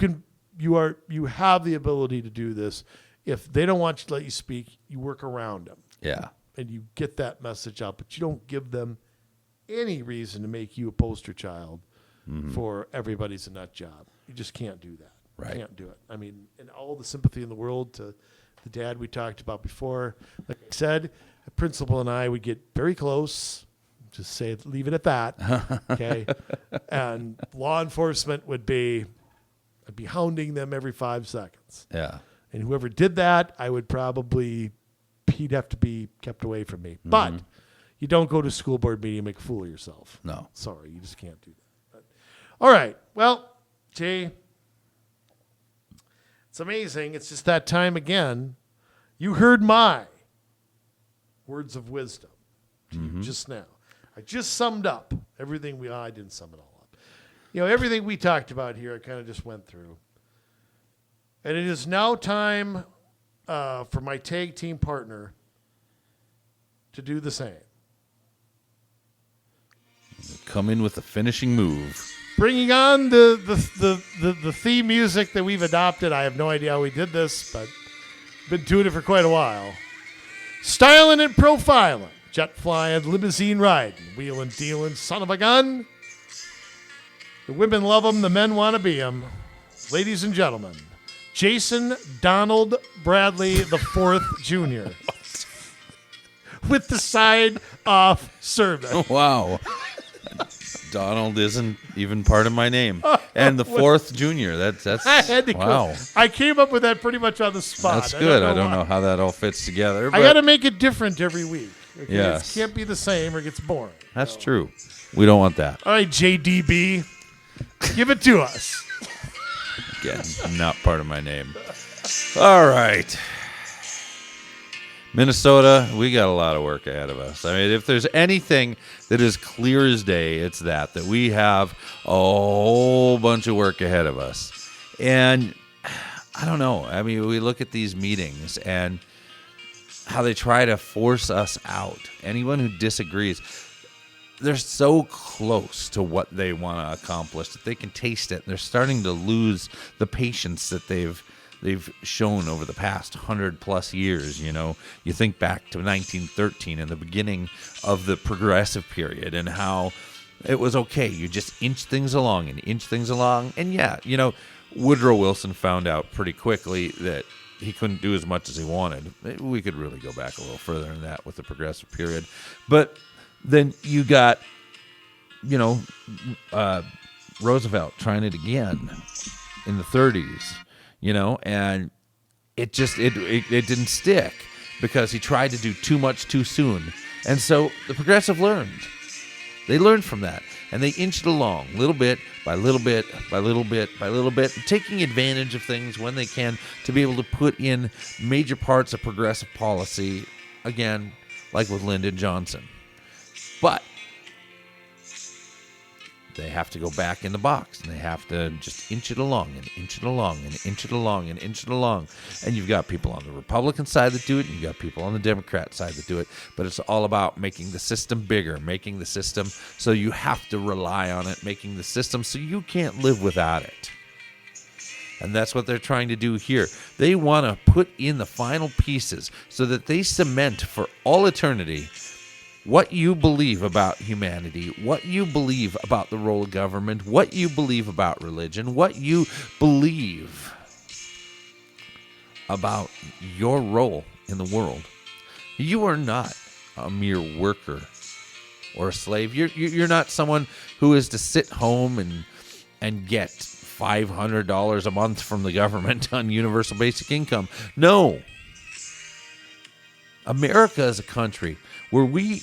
have the ability to do this. If they don't want to let you speak, you work around them. Yeah. And you get that message out, but you don't give them any reason to make you a poster child for everybody's a nut job. You just can't do that. Right. Can't do it. I mean, and all the sympathy in the world to the dad we talked about before. Like I said, the principal and I would get very close. Just leave it at that. Okay. And law enforcement I'd be hounding them every 5 seconds. Yeah. And whoever did that, he'd have to be kept away from me. But you don't go to a school board meeting and make a fool of yourself. No. Sorry, you just can't do that. But, all right. Well, Jay, it's amazing. It's just that time again. You heard my words of wisdom to you just now. I just summed up everything I didn't sum it all up. Everything we talked about here, I kind of just went through. And it is now time for my tag team partner to do the same. Come in with the finishing move. Bringing on the theme music that we've adopted. I have no idea how we did this, but been doing it for quite a while. Styling and profiling. Jet flying, limousine riding, wheeling, dealing, son of a gun. The women love him, the men want to be him. Ladies and gentlemen, Jason Donald Bradley the Fourth Jr. with the side off service. Wow. Donald isn't even part of my name. And the Fourth Junior. That's I had to wow. go. I came up with that pretty much on the spot. That's good. I don't why. know how that all fits together. I got to make it different every week. Okay? Yes. It can't be the same or it gets boring. That's true. We don't want that. All right, JDB, give it to us. Again, not part of my name. All right. Minnesota, we got a lot of work ahead of us. I mean, if there's anything that is clear as day, it's that we have a whole bunch of work ahead of us. And I don't know. I mean, we look at these meetings and how they try to force us out. Anyone who disagrees, they're so close to what they want to accomplish that they can taste it. They're starting to lose the patience that they've shown over the past 100+ years. You think back to 1913 and the beginning of the progressive period and how it was okay. You just inch things along. And yeah, Woodrow Wilson found out pretty quickly that he couldn't do as much as he wanted. We could really go back a little further than that with the progressive period. But then you got, Roosevelt trying it again in the 30s, and it didn't stick because he tried to do too much too soon. And so the progressive learned. They learned from that, and they inched along little bit by little bit by little bit by little bit, taking advantage of things when they can to be able to put in major parts of progressive policy, again, like with Lyndon Johnson. But they have to go back in the box, and they have to just inch it along and inch it along and inch it along and inch it along. And you've got people on the Republican side that do it, and you've got people on the Democrat side that do it. But it's all about making the system bigger, making the system so you have to rely on it, making the system so you can't live without it. And that's what they're trying to do here. They want to put in the final pieces so that they cement for all eternity what you believe about humanity, what you believe about the role of government, what you believe about religion, what you believe about your role in the world. You are not a mere worker or a slave. You're not someone who is to sit home and get $500 a month from the government on universal basic income. No. America is a country where we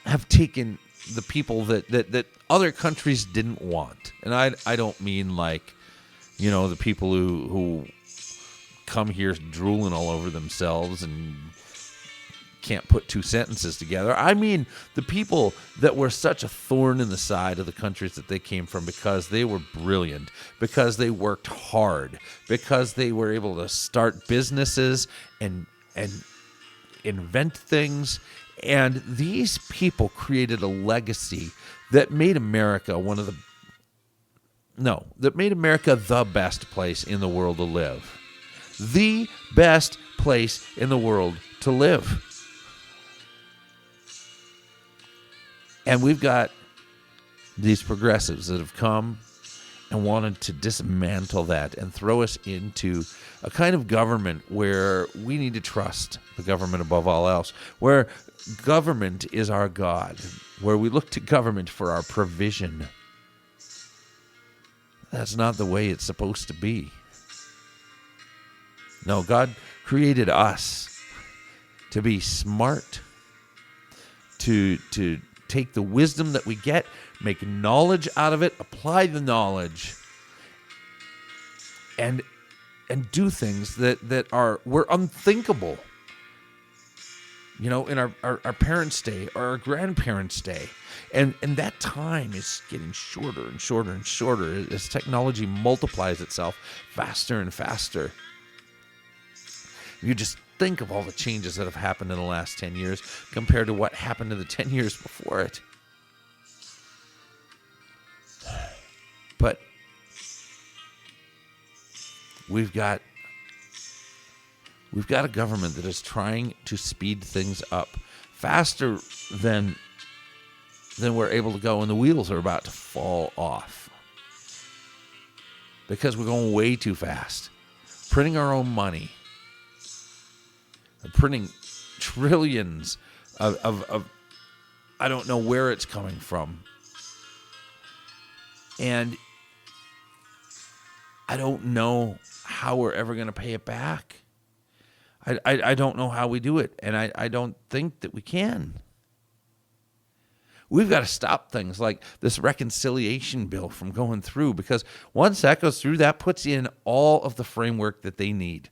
have taken the people that other countries didn't want. And I don't mean like, the people who come here drooling all over themselves and can't put two sentences together. I mean the people that were such a thorn in the side of the countries that they came from because they were brilliant, because they worked hard, because they were able to start businesses and invent things. And these people created a legacy that made America that made America the best place in the world to live. The best place in the world to live. And we've got these progressives that have come and wanted to dismantle that and throw us into a kind of government where we need to trust the government above all else, where government is our God, where we look to government for our provision. That's not the way it's supposed to be. No, God created us to be smart, to take the wisdom that we get, make knowledge out of it, apply the knowledge, and do things that were unthinkable, in our parents' day or our grandparents' day. And that time is getting shorter and shorter and shorter as technology multiplies itself faster and faster. You just think of all the changes that have happened in the last 10 years compared to what happened in the 10 years before it. But we've got a government that is trying to speed things up faster than we're able to go, and the wheels are about to fall off because we're going way too fast. Printing our own money. Printing trillions of I don't know where it's coming from. And I don't know how we're ever going to pay it back. I don't know how we do it, and I don't think that we can. We've got to stop things like this reconciliation bill from going through, because once that goes through, that puts in all of the framework that they need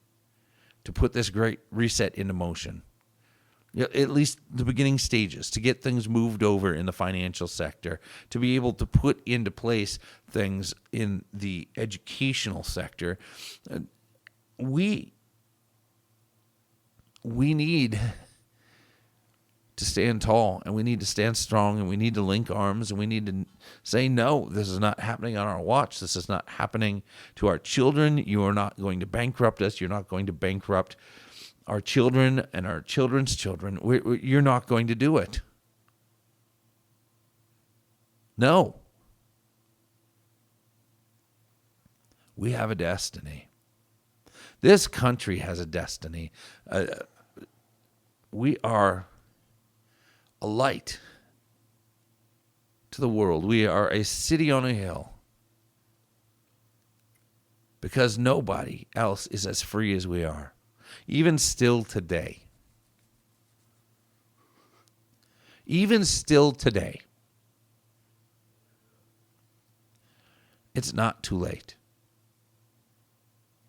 to put this great reset into motion. At least the beginning stages, to get things moved over in the financial sector, to be able to put into place things in the educational sector. We need to stand tall, and we need to stand strong, and we need to link arms, and we need to say, no, this is not happening on our watch. This is not happening to our children. You are not going to bankrupt us. You're not going to bankrupt our children and our children's children. You're not going to do it. No. We have a destiny. This country has a destiny. We are a light to the world. We are a city on a hill, because nobody else is as free as we are, even still today. Even still today. It's not too late.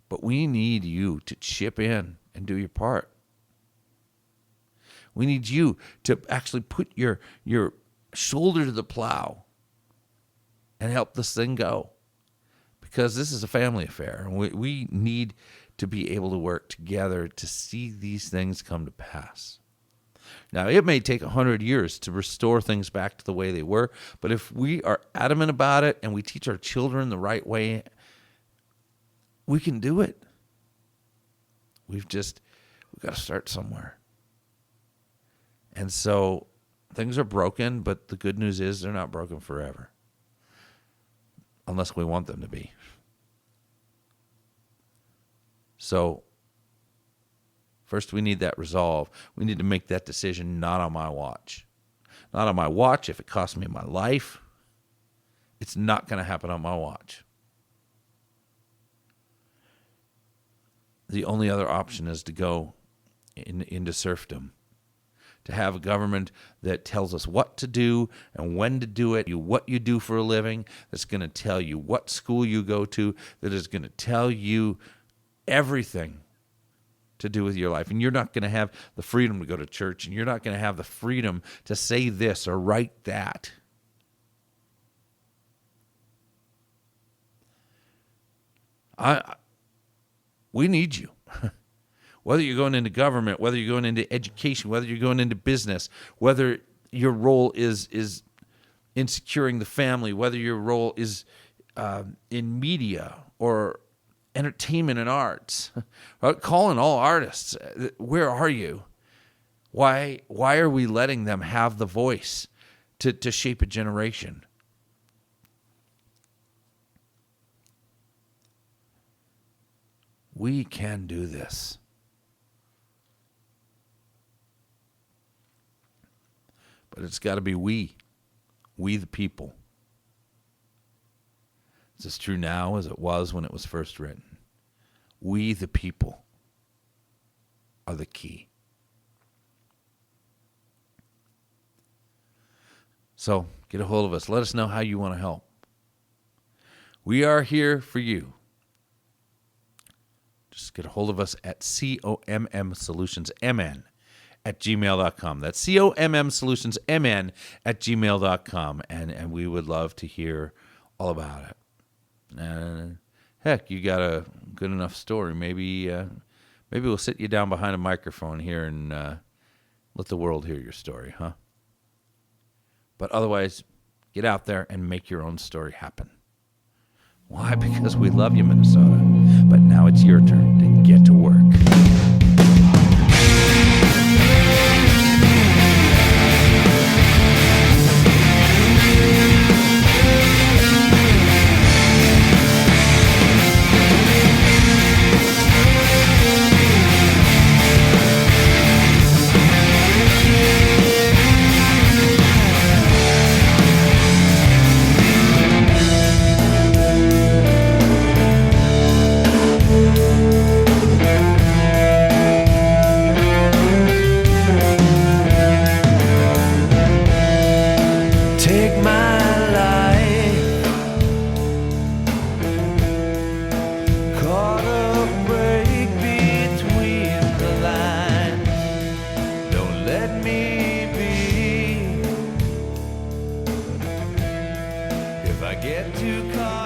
But we need you to chip in and do your part. We need you to actually put your shoulder to the plow and help this thing go. Because this is a family affair. And we need to be able to work together to see these things come to pass. Now, it may take 100 years to restore things back to the way they were, but if we are adamant about it and we teach our children the right way, we can do it. We've got to start somewhere. And so things are broken, but the good news is they're not broken forever. Unless we want them to be. So first we need that resolve. We need to make that decision not on my watch. Not on my watch if it costs me my life. It's not going to happen on my watch. The only other option is to go into serfdom. To have a government that tells us what to do and when to do it, what you do for a living, that's going to tell you what school you go to, that is going to tell you everything to do with your life. And you're not going to have the freedom to go to church, and you're not going to have the freedom to say this or write that. We need you. Whether you're going into government, whether you're going into education, whether you're going into business, whether your role is in securing the family, whether your role is in media or entertainment and arts. Calling all artists, where are you? Why are we letting them have the voice to shape a generation? We can do this. But it's got to be we the people. It's as true now as it was when it was first written. We the people are the key. So get a hold of us. Let us know how you want to help. We are here for you. Just get a hold of us at COMMSolutionsMN@gmail.com. That's COMMSolutionsMN@gmail.com. And we would love to hear all about it. Heck, you got a good enough story. Maybe we'll sit you down behind a microphone here and let the world hear your story, huh? But otherwise, get out there and make your own story happen. Why? Because we love you, Minnesota. But now it's your turn to get to work. Take my life, caught a break between the lines. Don't let me be. If I get too caught